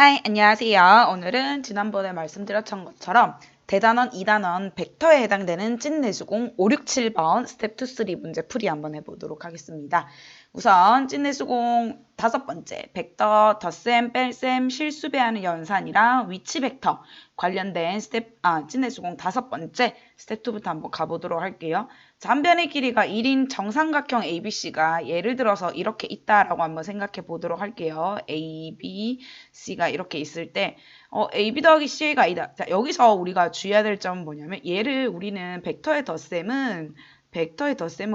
하이, 안녕하세요. 오늘은 지난번에 말씀드렸던 것처럼 대단원 2단원 벡터에 해당되는 찐내수공 5, 6, 7번 스텝 2, 3 문제 풀이 한번 해보도록 하겠습니다. 우선 찐내수공 5번째 벡터 덧셈, 뺄셈, 실수배하는 연산이랑 위치 벡터 관련된 찐내수공 5번째 스텝 2부터 한번 가보도록 할게요. 자, 한 변의 길이가 1인 정삼각형 ABC가 예를 들어서 이렇게 있다라고 한번 생각해 보도록 할게요. A, B, C가 이렇게 있을 때 AB 더하기 CA가 아니다. 자, 여기서 우리가 주의해야 될 점은 뭐냐면 얘를 우리는 벡터의 덧셈은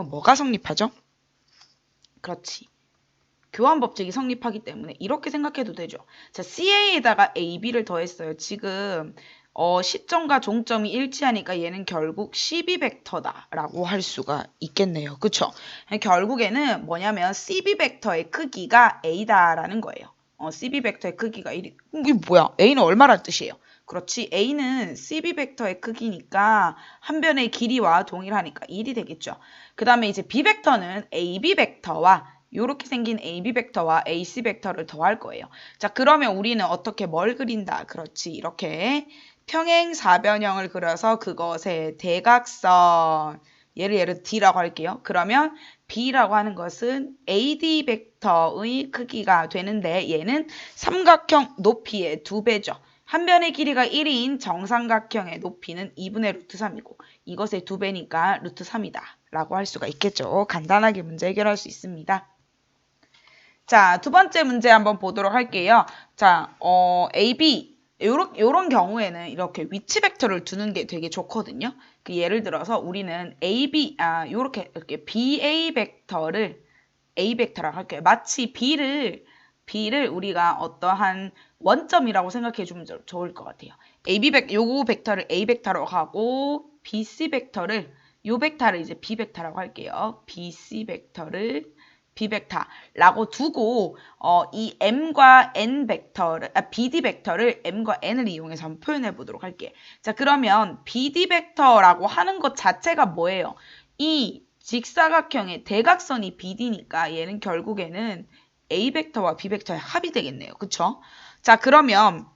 뭐가 성립하죠? 그렇지. 교환 법칙이 성립하기 때문에 이렇게 생각해도 되죠. 자, CA에다가 AB를 더했어요. 지금 시점과 종점이 일치하니까 얘는 결국 12벡터다라고 할 수가 있겠네요. 그쵸? 결국에는 뭐냐면 CB 벡터의 크기가 A다라는 거예요. CB 벡터의 크기가 1이 이게 뭐야? A는 얼마란 뜻이에요? 그렇지. A는 CB 벡터의 크기니까 한 변의 길이와 동일하니까 1이 되겠죠. 그 다음에 이제 B 벡터는 AB 벡터와 이렇게 생긴 AB 벡터와 AC 벡터를 더할 거예요. 자, 그러면 우리는 어떻게 뭘 그린다? 그렇지. 이렇게 평행 사변형을 그려서 그것의 대각선 얘를 D라고 할게요. 그러면 B라고 하는 것은 AD 벡터의 크기가 되는데 얘는 삼각형 높이의 2배죠. 한 변의 길이가 1인 정삼각형의 높이는 2분의 루트 3이고 이것의 2배니까 루트 3이다 라고 할 수가 있겠죠. 간단하게 문제 해결할 수 있습니다. 자, 두 번째 문제 한번 보도록 할게요. 자, AB 요런 경우에는 이렇게 위치 벡터를 두는 게 되게 좋거든요. 그 예를 들어서 우리는 AB 이렇게 BA 벡터를 A 벡터라고 할게요. 마치 B를 우리가 어떠한 원점이라고 생각해 주면 좋을 것 같아요. 요거 벡터를 A 벡터로 하고 BC 벡터를 요 벡터를 이제 B 벡터라고 할게요. BC 벡터를 B 벡터라고 두고 이 M과 N 벡터를 BD 벡터를 M과 N을 이용해서 한번 표현해 보도록 할게요. 자, 그러면 BD 벡터라고 하는 것 자체가 뭐예요? 이 직사각형의 대각선이 BD니까 얘는 결국에는 A 벡터와 B 벡터의 합이 되겠네요. 그쵸? 자, 그러면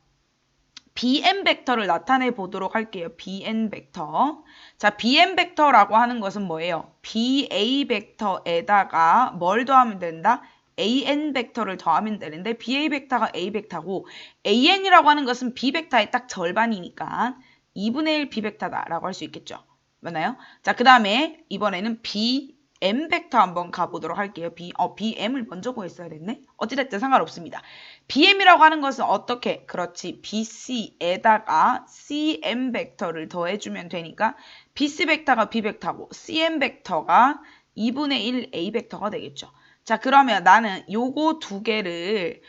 BN 벡터를 나타내 보도록 할게요. BN 벡터. 자, BN 벡터라고 하는 것은 뭐예요? BA 벡터에다가 뭘 더하면 된다? AN 벡터를 더하면 되는데 BA 벡터가 A 벡터고 AN이라고 하는 것은 B 벡터의 딱 절반이니까 2분의 1 B 벡터다라고 할 수 있겠죠. 맞나요? 자, 그 다음에 이번에는 BM 벡터 한번 가보도록 할게요. BM을 먼저 구했어야 됐네? 어찌됐든 상관없습니다. BM이라고 하는 것은 어떻게? 그렇지. BC에다가 CM 벡터를 더해주면 되니까 BC 벡터가 B 벡터고 CM 벡터가 2분의 1 A 벡터가 되겠죠. 자, 그러면 나는 요거 두 개를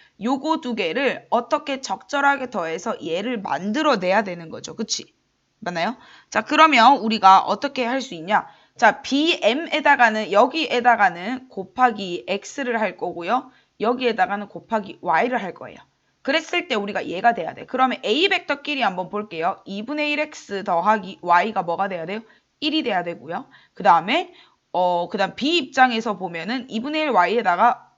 어떻게 적절하게 더해서 얘를 만들어내야 되는 거죠. 그치? 맞나요? 자, 그러면 우리가 어떻게 할 수 있냐? 자, BM에다가는 여기에다가는 곱하기 X를 할 거고요. 여기에다가는 곱하기 Y를 할 거예요. 그랬을 때 우리가 얘가 돼야 돼. 그러면 A 벡터끼리 한번 볼게요. 2분의 1X 더하기 Y가 뭐가 돼야 돼요? 1이 돼야 되고요. 그 다음에 그다음 B 입장에서 보면은 2분의 1 Y에다가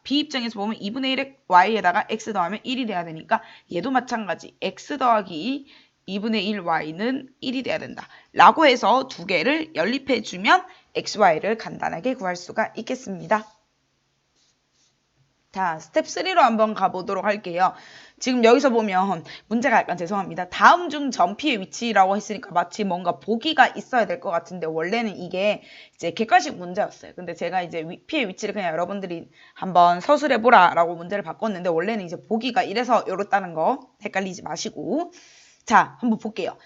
B 입장에서 보면 2분의 1 Y에다가 X 더하면 1이 돼야 되니까 얘도 마찬가지. X 더하기 2분의 1 Y는 1이 돼야 된다. 라고 해서 두 개를 연립해주면 X, Y를 간단하게 구할 수가 있겠습니다. 자, 스텝 3로 한번 가보도록 할게요. 지금 여기서 보면 문제가 약간 죄송합니다. 다음 중 점피의 위치라고 했으니까 마치 뭔가 보기가 있어야 될 것 같은데 원래는 이게 이제 객관식 문제였어요. 근데 제가 이제 피의 위치를 그냥 여러분들이 한번 서술해보라 라고 문제를 바꿨는데 원래는 이제 보기가 이래서 이렇다는 거 헷갈리지 마시고 자, 한번 볼게요.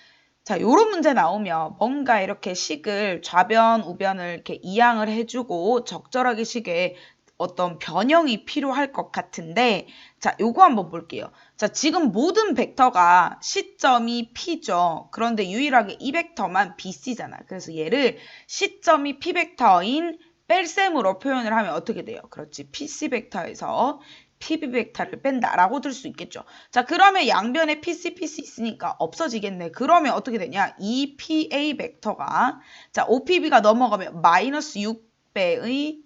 자, 요런 문제 나오면 뭔가 이렇게 식을 좌변, 우변을 이렇게 이항을 해주고 적절하게 식에 어떤 변형이 필요할 것 같은데 자, 요거 한번 볼게요. 자, 지금 모든 벡터가 시점이 P죠. 그런데 유일하게 이 벡터만 BC잖아. 그래서 얘를 시점이 P 벡터인 뺄셈으로 표현을 하면 어떻게 돼요? 그렇지. PC 벡터에서 PB 벡터를 뺀다라고 들 수 있겠죠. 자, 그러면 양변에 PC 있으니까 없어지겠네. 그러면 어떻게 되냐? 이 PA 벡터가 자, OPB가 넘어가면 마이너스 6배의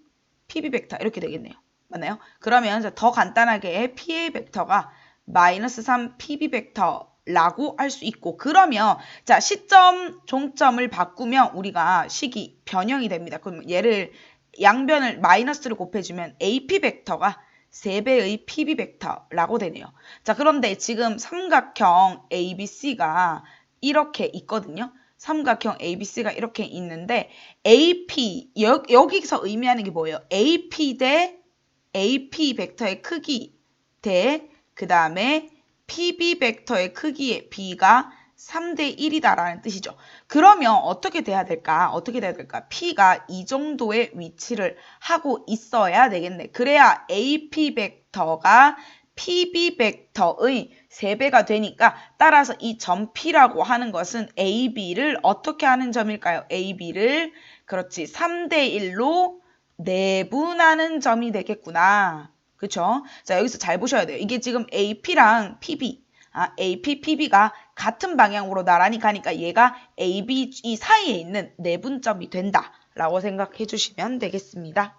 PB 벡터 이렇게 되겠네요. 맞나요? 그러면 더 간단하게 PA 벡터가 마이너스 3 PB 벡터라고 할 수 있고 그러면 자 시점 종점을 바꾸면 우리가 식이 변형이 됩니다. 그럼 얘를 양변을 마이너스를 곱해주면 AP 벡터가 3배의 PB 벡터라고 되네요. 자 그런데 지금 삼각형 ABC가 이렇게 있거든요. 삼각형 ABC가 이렇게 있는데 AP 여기서 의미하는 게 뭐예요? AP 대 AP 벡터의 크기 대 그 다음에 PB 벡터의 크기의 B가 3대 1이다라는 뜻이죠. 그러면 어떻게 돼야 될까? 어떻게 돼야 될까? P가 이 정도의 위치를 하고 있어야 되겠네. 그래야 AP 벡터가 PB 벡터의 3배가 되니까 따라서 이 점 P라고 하는 것은 AB를 어떻게 하는 점일까요? AB를 그렇지 3대 1로 내분하는 점이 되겠구나. 그쵸? 자 여기서 잘 보셔야 돼요. 이게 지금 AP랑 PB AP, PB가 같은 방향으로 나란히 가니까 얘가 AB 이 사이에 있는 내분점이 된다라고 생각해 주시면 되겠습니다.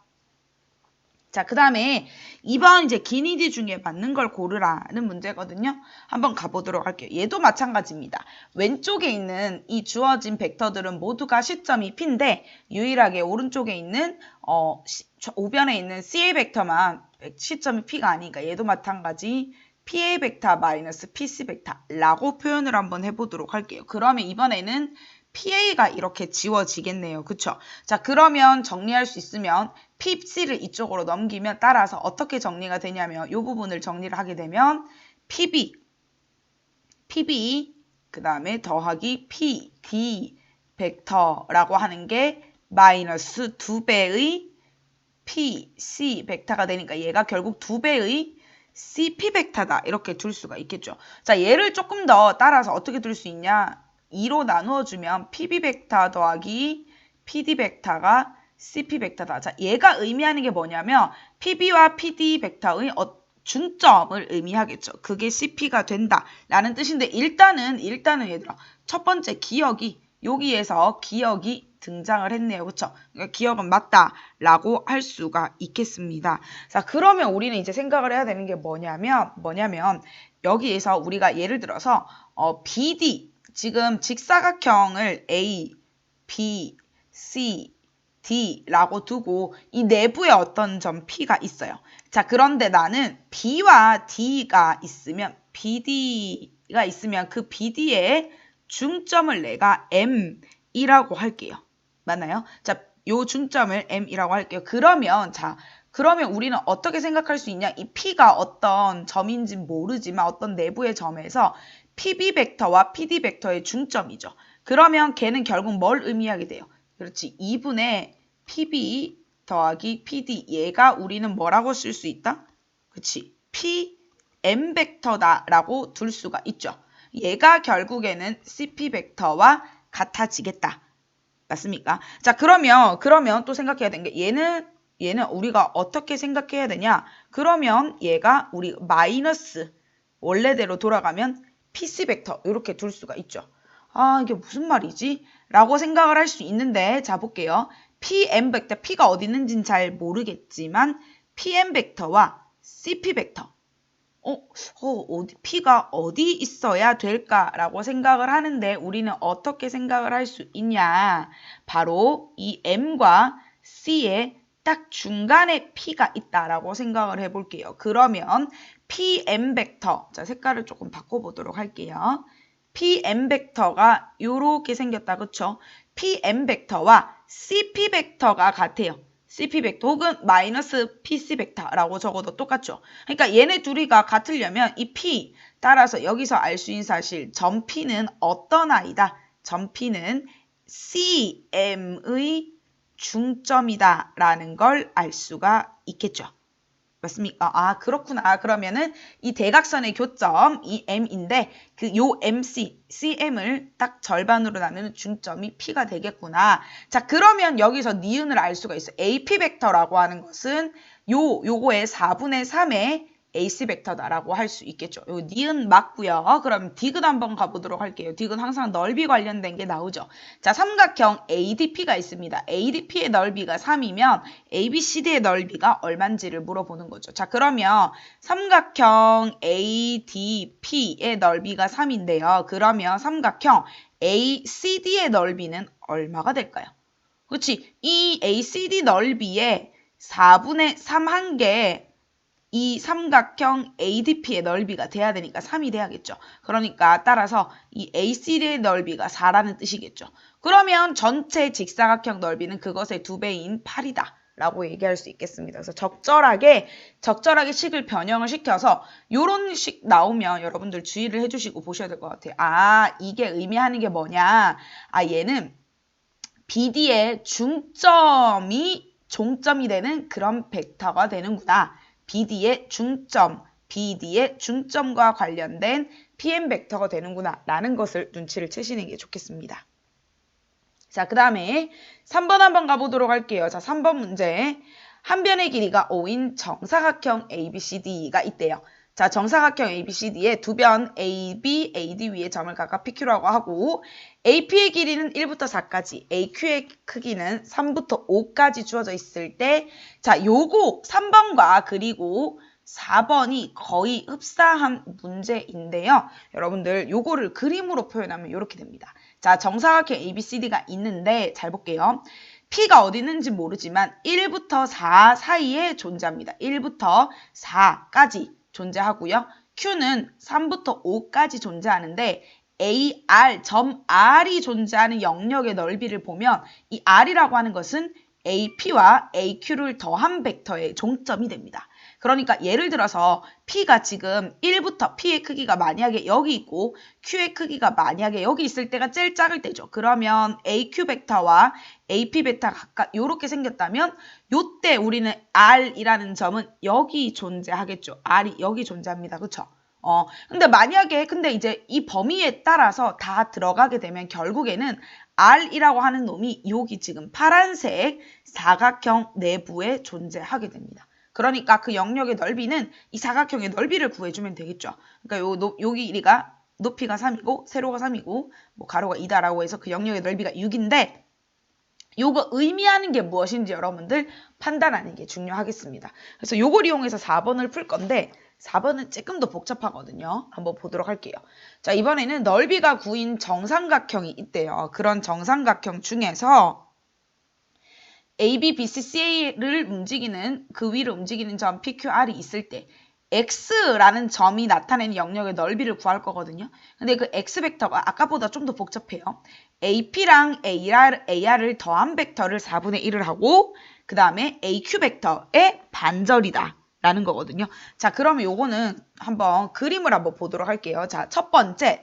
자, 그 다음에 2번 이제 기니디 중에 맞는 걸 고르라는 문제거든요. 한번 가보도록 할게요. 얘도 마찬가지입니다. 왼쪽에 있는 이 주어진 벡터들은 모두가 시점이 P인데 유일하게 오른쪽에 있는 우변에 있는 CA 벡터만 시점이 P가 아니니까 얘도 마찬가지 PA 벡터 마이너스 PC 벡터라고 표현을 한번 해보도록 할게요. 그러면 이번에는 PA가 이렇게 지워지겠네요. 그쵸? 자, 그러면 정리할 수 있으면 PC를 이쪽으로 넘기면 따라서 어떻게 정리가 되냐면 이 부분을 정리를 하게 되면 PB 그 다음에 더하기 PD 벡터라고 하는 게 마이너스 2배의 PC 벡터가 되니까 얘가 결국 2배의 CP 벡터다 이렇게 둘 수가 있겠죠. 자, 얘를 조금 더 따라서 어떻게 둘 수 있냐? 2로 나누어주면 PB 벡터 더하기 PD 벡터가 CP 벡터다. 자, 얘가 의미하는 게 뭐냐면 PB와 PD 벡터의 중점을 의미하겠죠. 그게 CP가 된다라는 뜻인데 일단은 얘들아 첫 번째 기억이 여기에서 기억이 등장을 했네요. 그쵸? 그러니까 기억은 맞다라고 할 수가 있겠습니다. 자, 그러면 우리는 이제 생각을 해야 되는 게 뭐냐면 여기에서 우리가 예를 들어서 BD 지금 직사각형을 A, B, C, D라고 두고 이 내부에 어떤 점 P가 있어요. 자, 그런데 나는 B와 D가 있으면 BD가 있으면 그 BD의 중점을 내가 M이라고 할게요. 맞나요? 자, 요 중점을 M이라고 할게요. 그러면 우리는 어떻게 생각할 수 있냐? 이 P가 어떤 점인지 모르지만 어떤 내부의 점에서 PB 벡터와 PD 벡터의 중점이죠. 그러면 걔는 결국 뭘 의미하게 돼요? 그렇지. 2분의 PB 더하기 PD 얘가 우리는 뭐라고 쓸 수 있다? 그렇지. PM 벡터다라고 둘 수가 있죠. 얘가 결국에는 CP 벡터와 같아지겠다. 맞습니까? 자, 그러면 또 생각해야 되는 게 얘는 우리가 어떻게 생각해야 되냐? 그러면 얘가 우리 마이너스 원래대로 돌아가면 PC 벡터 이렇게 둘 수가 있죠. 아, 이게 무슨 말이지? 라고 생각을 할 수 있는데 자, 볼게요. PM 벡터, P가 어디 있는지는 잘 모르겠지만 PM 벡터와 CP 벡터 P가 어디 있어야 될까라고 생각을 하는데 우리는 어떻게 생각을 할 수 있냐? 바로 이 M과 C의 딱 중간에 P가 있다라고 생각을 해볼게요. 그러면 PM 벡터, 자 색깔을 조금 바꿔보도록 할게요. PM 벡터가 이렇게 생겼다, 그쵸? PM 벡터와 CP 벡터가 같아요. CP 벡터 혹은 마이너스 PC 벡터라고 적어도 똑같죠. 그러니까 얘네 둘이가 같으려면 이 P 따라서 여기서 알 수 있는 사실 점 P는 어떤 아이다? 점 P는 CM의 중점이다 라는 걸 알 수가 있겠죠. 맞습니까? 아, 그렇구나. 그러면은 이 대각선의 교점, 이 M인데 요 MC, CM을 딱 절반으로 나누는 중점이 P가 되겠구나. 자, 그러면 여기서 니은을 알 수가 있어요. AP 벡터라고 하는 것은 요거의 4분의 3의 AC 벡터다라고 할 수 있겠죠. 요 니은 맞고요. 그럼 디귿 한번 가보도록 할게요. 디귿 항상 넓이 관련된 게 나오죠. 자, 삼각형 ADP가 있습니다. ADP의 넓이가 3이면 ABCD의 넓이가 얼마인지를 물어보는 거죠. 자, 그러면 삼각형 ADP의 넓이가 3인데요. 그러면 삼각형 ACD의 넓이는 얼마가 될까요? 그렇지. 이 ACD 넓이의 4분의 3 한 개 이 삼각형 ADP의 넓이가 돼야 되니까 3이 돼야겠죠. 그러니까 따라서 이 ACD의 넓이가 4라는 뜻이겠죠. 그러면 전체 직사각형 넓이는 그것의 2배인 8이다. 라고 얘기할 수 있겠습니다. 그래서 적절하게 식을 변형을 시켜서 요런 식 나오면 여러분들 주의를 해주시고 보셔야 될 것 같아요. 아, 이게 의미하는 게 뭐냐. 아, 얘는 BD의 중점이 종점이 되는 그런 벡터가 되는구나. BD의 중점과 관련된 PM 벡터가 되는구나 라는 것을 눈치를 채시는 게 좋겠습니다. 자, 그 다음에 3번 한번 가보도록 할게요. 자, 3번 문제. 한 변의 길이가 5인 정사각형 ABCD가 있대요. 자, 정사각형 ABCD의 두 변 AB, AD 위에 점을 각각 PQ라고 하고 AP의 길이는 1부터 4까지, AQ의 크기는 3부터 5까지 주어져 있을 때 자, 요거 3번과 그리고 4번이 거의 흡사한 문제인데요. 여러분들 요거를 그림으로 표현하면 이렇게 됩니다. 자, 정사각형 ABCD가 있는데 잘 볼게요. P가 어디 있는지 모르지만 1부터 4 사이에 존재합니다. 1부터 4까지 존재하고요. Q는 3부터 5까지 존재하는데 AR, 점 R이 존재하는 영역의 넓이를 보면 이 R이라고 하는 것은 AP와 AQ를 더한 벡터의 종점이 됩니다. 그러니까 예를 들어서 P가 지금 1부터 P의 크기가 만약에 여기 있고 Q의 크기가 만약에 여기 있을 때가 제일 작을 때죠. 그러면 AQ 벡터와 AP 벡터가 각각 이렇게 생겼다면 요때 우리는 R이라는 점은 여기 존재하겠죠. R이 여기 존재합니다. 그렇죠? 근데 만약에 이제 이 범위에 따라서 다 들어가게 되면 결국에는 R이라고 하는 놈이 여기 지금 파란색 사각형 내부에 존재하게 됩니다. 그러니까 그 영역의 넓이는 이 사각형의 넓이를 구해주면 되겠죠. 그러니까 여기 길이가 높이가 3이고 세로가 3이고 뭐 가로가 2다라고 해서 그 영역의 넓이가 6인데 요거 의미하는 게 무엇인지 여러분들 판단하는 게 중요하겠습니다. 그래서 요걸 이용해서 4번을 풀 건데 4번은 조금 더 복잡하거든요. 한번 보도록 할게요. 자, 이번에는 넓이가 9인 정삼각형이 있대요. 그런 정삼각형 중에서 AB, BC, CA를 움직이는 그 위를 움직이는 점 PQR이 있을 때 X라는 점이 나타내는 영역의 넓이를 구할 거거든요. 근데 그 X 벡터가 아까보다 좀 더 복잡해요. AP랑 AR을 더한 벡터를 4분의 1을 하고 그 다음에 AQ 벡터의 반절이다 라는 거거든요. 자, 그러면 요거는 한번 그림을 한번 보도록 할게요. 자, 첫 번째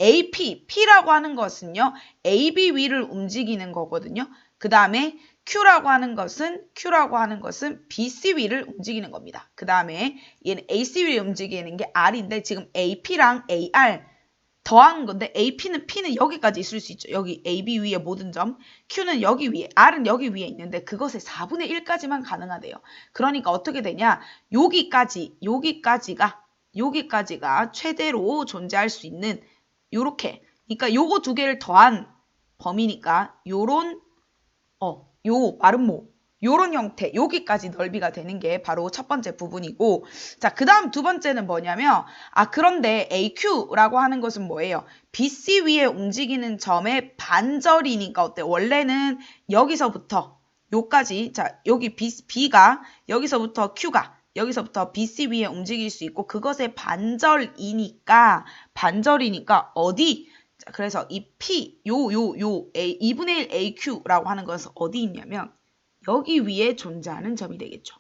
AP, P라고 하는 것은요. AB 위를 움직이는 거거든요. 그 다음에 Q라고 하는 것은 BC 위를 움직이는 겁니다. 그 다음에 얘는 AC 위를 움직이는 게 R인데 지금 AP랑 AR 더한 건데 P는 여기까지 있을 수 있죠. 여기 AB 위에 모든 점, Q는 여기 위에, R은 여기 위에 있는데 그것의 4분의 1까지만 가능하대요. 그러니까 어떻게 되냐? 여기까지가 최대로 존재할 수 있는 요렇게. 그러니까 요거 두 개를 더한 범위니까 요런 요 마름모 요런 형태 여기까지 넓이가 되는 게 바로 첫 번째 부분이고 자, 그 다음 두 번째는 뭐냐면 그런데 AQ라고 하는 것은 뭐예요? BC 위에 움직이는 점의 반절이니까 어때? 원래는 여기서부터 요까지 자, 여기 B가 여기서부터 Q가 여기서부터 BC 위에 움직일 수 있고 그것의 반절이니까 어디? 자, 그래서 이 P, 2분의 1 AQ라고 하는 것은 어디 있냐면 여기 위에 존재하는 점이 되겠죠.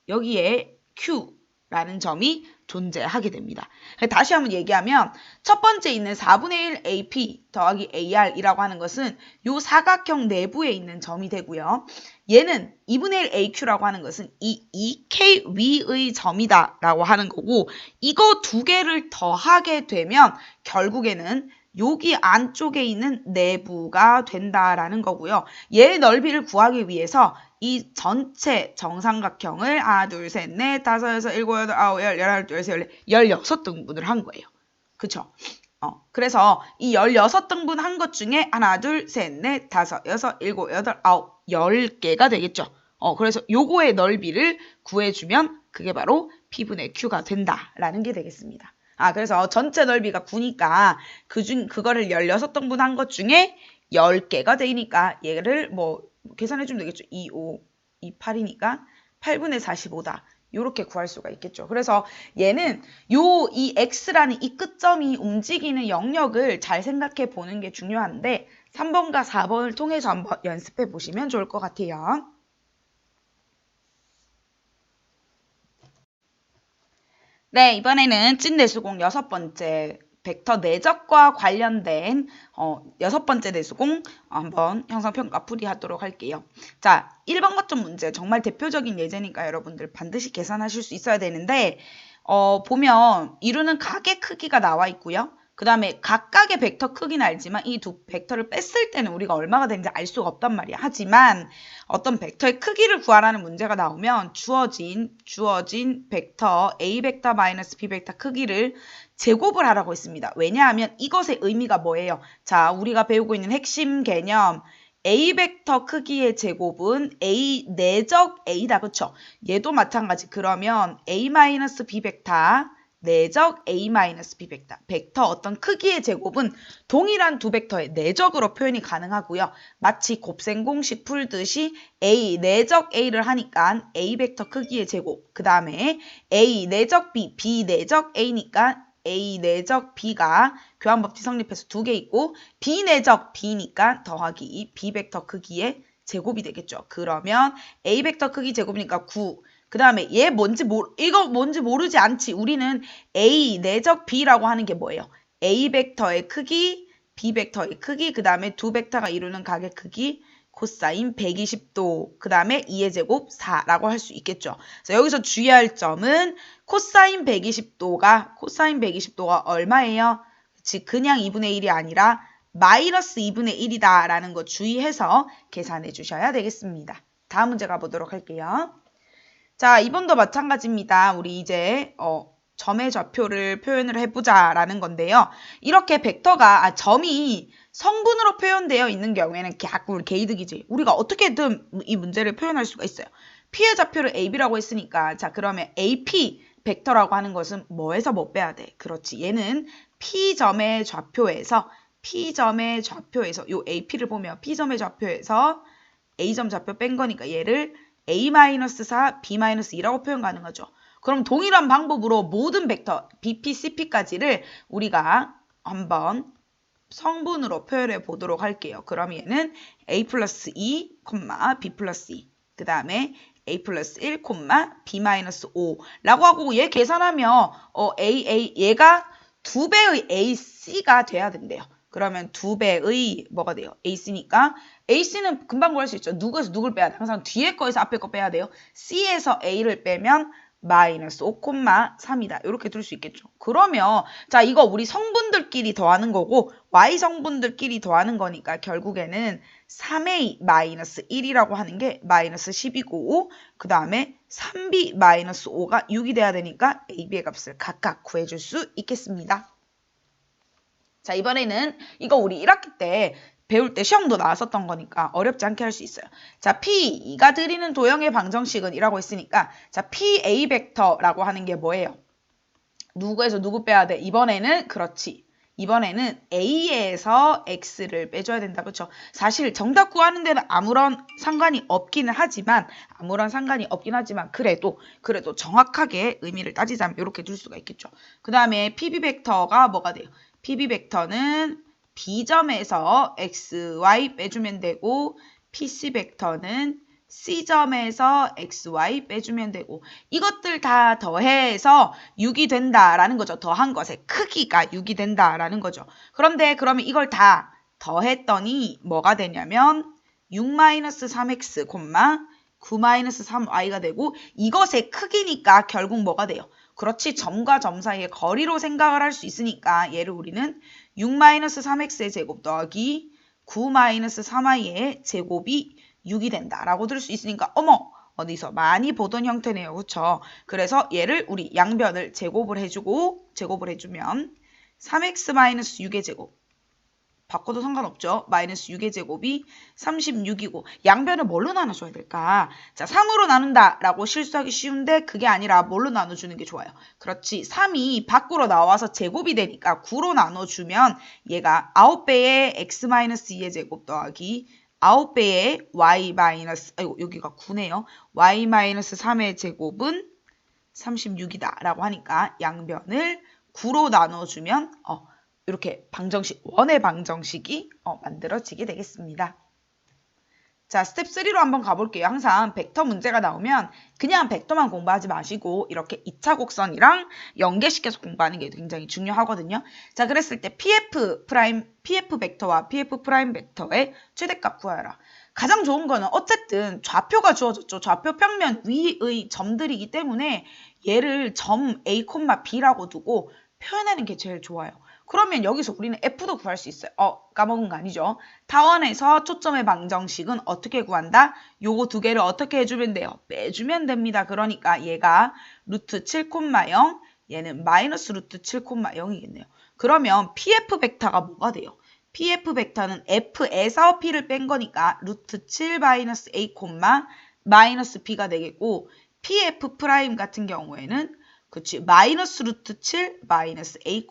여기에 Q라는 점이 존재하게 됩니다. 다시 한번 얘기하면 첫 번째 있는 4분의 1 AP 더하기 AR이라고 하는 것은 이 사각형 내부에 있는 점이 되고요. 얘는 2분의 1 AQ라고 하는 것은 이 2K 위의 점이다 라고 하는 거고 이거 두 개를 더하게 되면 결국에는 여기 안쪽에 있는 내부가 된다라는 거고요. 얘의 넓이를 구하기 위해서 이 전체 정삼각형을 하나, 둘, 셋, 넷, 다섯, 여섯, 일곱, 여덟, 아홉, 열, 열하나, 둘, 셋, 열넷, 16등분을 한 거예요. 그쵸? 그래서 이 16등분 한 것 중에 하나, 둘, 셋, 넷, 다섯, 여섯, 일곱, 여덟, 아홉, 10개가 되겠죠. 그래서 요거의 넓이를 구해주면 그게 바로 P분의 Q가 된다라는 게 되겠습니다. 그래서 전체 넓이가 9니까 그거를 16등분 한 것 중에 10개가 되니까 얘를 뭐 계산해주면 되겠죠. 2, 5, 2, 8이니까 8분의 45다. 요렇게 구할 수가 있겠죠. 그래서 얘는 이 x라는 이 끝점이 움직이는 영역을 잘 생각해 보는 게 중요한데 3번과 4번을 통해서 한번 연습해 보시면 좋을 것 같아요. 네, 이번에는 찐내수공 6번째 벡터 내적과 관련된 6번째 내수공 한번 형상평가 풀이하도록 할게요. 자, 1번 거점 문제 정말 대표적인 예제니까 여러분들 반드시 계산하실 수 있어야 되는데 보면 이루는 각의 크기가 나와 있고요. 그 다음에 각각의 벡터 크기는 알지만 이 두 벡터를 뺐을 때는 우리가 얼마가 되는지 알 수가 없단 말이야. 하지만 어떤 벡터의 크기를 구하라는 문제가 나오면 주어진 벡터 A 벡터 마이너스 B 벡터 크기를 제곱을 하라고 했습니다. 왜냐하면 이것의 의미가 뭐예요? 자, 우리가 배우고 있는 핵심 개념 A 벡터 크기의 제곱은 A 내적 A다. 그쵸? 얘도 마찬가지. 그러면 A 마이너스 B 벡터 내적 A 마이너스 B 벡터. 벡터 어떤 크기의 제곱은 동일한 두 벡터의 내적으로 표현이 가능하고요. 마치 곱셈 공식 풀듯이 A 내적 A를 하니까 A 벡터 크기의 제곱. 그 다음에 A 내적 B, B 내적 A니까 A 내적 B가 교환법칙 성립해서 2개 있고 B 내적 B니까 더하기 B 벡터 크기의 제곱이 되겠죠. 그러면 A 벡터 크기 제곱이니까 9. 그 다음에 이거 뭔지 모르지 않지. 우리는 A 내적 B라고 하는 게 뭐예요? A 벡터의 크기, B 벡터의 크기, 그 다음에 두 벡터가 이루는 각의 크기, 코사인 120도, 그 다음에 2의 제곱 4라고 할 수 있겠죠. 그래서 여기서 주의할 점은 코사인 120도가 얼마예요? 즉 그냥 2분의 1이 아니라 마이너스 2분의 1이다 라는 거 주의해서 계산해 주셔야 되겠습니다. 다음 문제 가보도록 할게요. 자, 이번도 마찬가지입니다. 우리 이제 점의 좌표를 표현을 해보자 라는 건데요. 이렇게 벡터가 점이 성분으로 표현되어 있는 경우에는 개꿀 개이득이지. 우리가 어떻게든 이 문제를 표현할 수가 있어요. P의 좌표를 AB라고 했으니까 자 그러면 AP 벡터라고 하는 것은 뭐에서 뭐 빼야 돼? 그렇지. 얘는 P점의 좌표에서 요 AP를 보면 P점의 좌표에서 A점 좌표 뺀 거니까 얘를 A-4, B-2라고 표현 가능하죠. 그럼 동일한 방법으로 모든 벡터 BP, CP까지를 우리가 한번 성분으로 표현해 보도록 할게요. 그럼 얘는 A 플러스 2, B 플러스 2. 그 다음에 A 플러스 1, B 마이너스 5라고 하고 얘 계산하면 얘가 2배의 AC가 돼야 된대요. 그러면 2배의 뭐가 돼요? AC니까 AC는 금방 구할 수 있죠. 누구에서 누굴 빼야 돼? 항상 뒤에 거에서 앞에 거 빼야 돼요. C에서 A를 빼면 마이너스 5,3이다. 이렇게 둘 수 있겠죠. 그러면 자 이거 우리 성분들끼리 더하는 거고 Y 성분들끼리 더하는 거니까 결국에는 3A 마이너스 1이라고 하는 게 마이너스 10이고 그 다음에 3B 마이너스 5가 6이 돼야 되니까 AB의 값을 각각 구해줄 수 있겠습니다. 자 이번에는 이거 우리 1학기 때 배울 때 시험도 나왔었던 거니까 어렵지 않게 할 수 있어요. 자, P가 드리는 도형의 방정식은 이라고 했으니까 자, PA 벡터라고 하는 게 뭐예요? 누구에서 누구 빼야 돼? 이번에는 그렇지. 이번에는 A에서 X를 빼줘야 된다. 그렇죠? 사실 정답 구하는 데는 아무런 상관이 없기는 하지만 그래도 정확하게 의미를 따지자면 이렇게 둘 수가 있겠죠. 그 다음에 PB 벡터가 뭐가 돼요? PB 벡터는 B점에서 XY 빼주면 되고 PC 벡터는 C점에서 XY 빼주면 되고 이것들 다 더해서 6이 된다라는 거죠. 더한 것의 크기가 6이 된다라는 거죠. 그런데 그러면 이걸 다 더했더니 뭐가 되냐면 6-3x, 9-3y가 되고 이것의 크기니까 결국 뭐가 돼요? 그렇지. 점과 점 사이의 거리로 생각을 할 수 있으니까 얘를 우리는 6-3x의 제곱 더하기 9-3y의 제곱이 6이 된다라고 들을 수 있으니까 어머 어디서 많이 보던 형태네요. 그쵸? 그래서 얘를 우리 양변을 제곱을 해주면 3x-6의 제곱 바꿔도 상관없죠. 마이너스 6의 제곱이 36이고 양변을 뭘로 나눠줘야 될까? 자, 3으로 나눈다라고 실수하기 쉬운데 그게 아니라 뭘로 나눠주는 게 좋아요. 그렇지. 3이 밖으로 나와서 제곱이 되니까 9로 나눠주면 얘가 9배의 x-2의 제곱 더하기 9배의 y 마이너스 여기가 9네요. y-3의 제곱은 36이다 라고 하니까 양변을 9로 나눠주면 이렇게 방정식, 원의 방정식이 만들어지게 되겠습니다. 자, 스텝 3로 한번 가볼게요. 항상 벡터 문제가 나오면 그냥 벡터만 공부하지 마시고 이렇게 2차 곡선이랑 연계시켜서 공부하는 게 굉장히 중요하거든요. 자, 그랬을 때 PF 벡터와 PF 프라임 벡터의 최대값 구하라. 가장 좋은 거는 어쨌든 좌표가 주어졌죠. 좌표 평면 위의 점들이기 때문에 얘를 점 A, B라고 두고 표현하는 게 제일 좋아요. 그러면 여기서 우리는 F도 구할 수 있어요. 까먹은 거 아니죠? 타원에서 초점의 방정식은 어떻게 구한다? 요거 두 개를 어떻게 해주면 돼요? 빼주면 됩니다. 그러니까 얘가 루트 7,0 얘는 마이너스 루트 7,0이겠네요. 그러면 PF 벡터가 뭐가 돼요? PF 벡터는 F에서 P를 뺀 거니까 루트 7 마이너스 A, 마이너스 B가 되겠고 PF 프라임 같은 경우에는 그치 마이너스 루트 7 마이너스 A,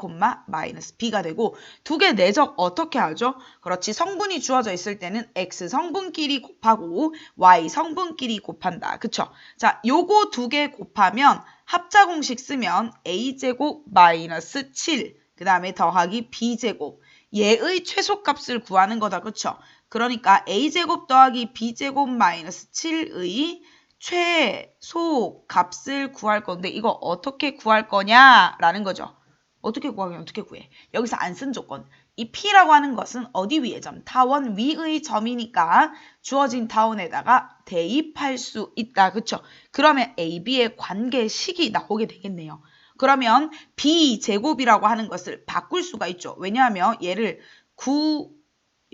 마이너스 B가 되고 두 개 내적 어떻게 하죠? 그렇지 성분이 주어져 있을 때는 X 성분끼리 곱하고 Y 성분끼리 곱한다. 그쵸? 자, 요거 두 개 곱하면 합자 공식 쓰면 A제곱 마이너스 7 그 다음에 더하기 B제곱 얘의 최소값을 구하는 거다. 그쵸? 그러니까 A제곱 더하기 B제곱 마이너스 7의 최소 값을 구할 건데 이거 어떻게 구할 거냐라는 거죠. 어떻게 구하면 어떻게 구해? 여기서 안 쓴 조건. 이 P라고 하는 것은 어디 위의 점? 타원 위의 점이니까 주어진 타원에다가 대입할 수 있다. 그쵸? 그러면 A, B의 관계식이 나오게 되겠네요. 그러면 B제곱이라고 하는 것을 바꿀 수가 있죠. 왜냐하면 얘를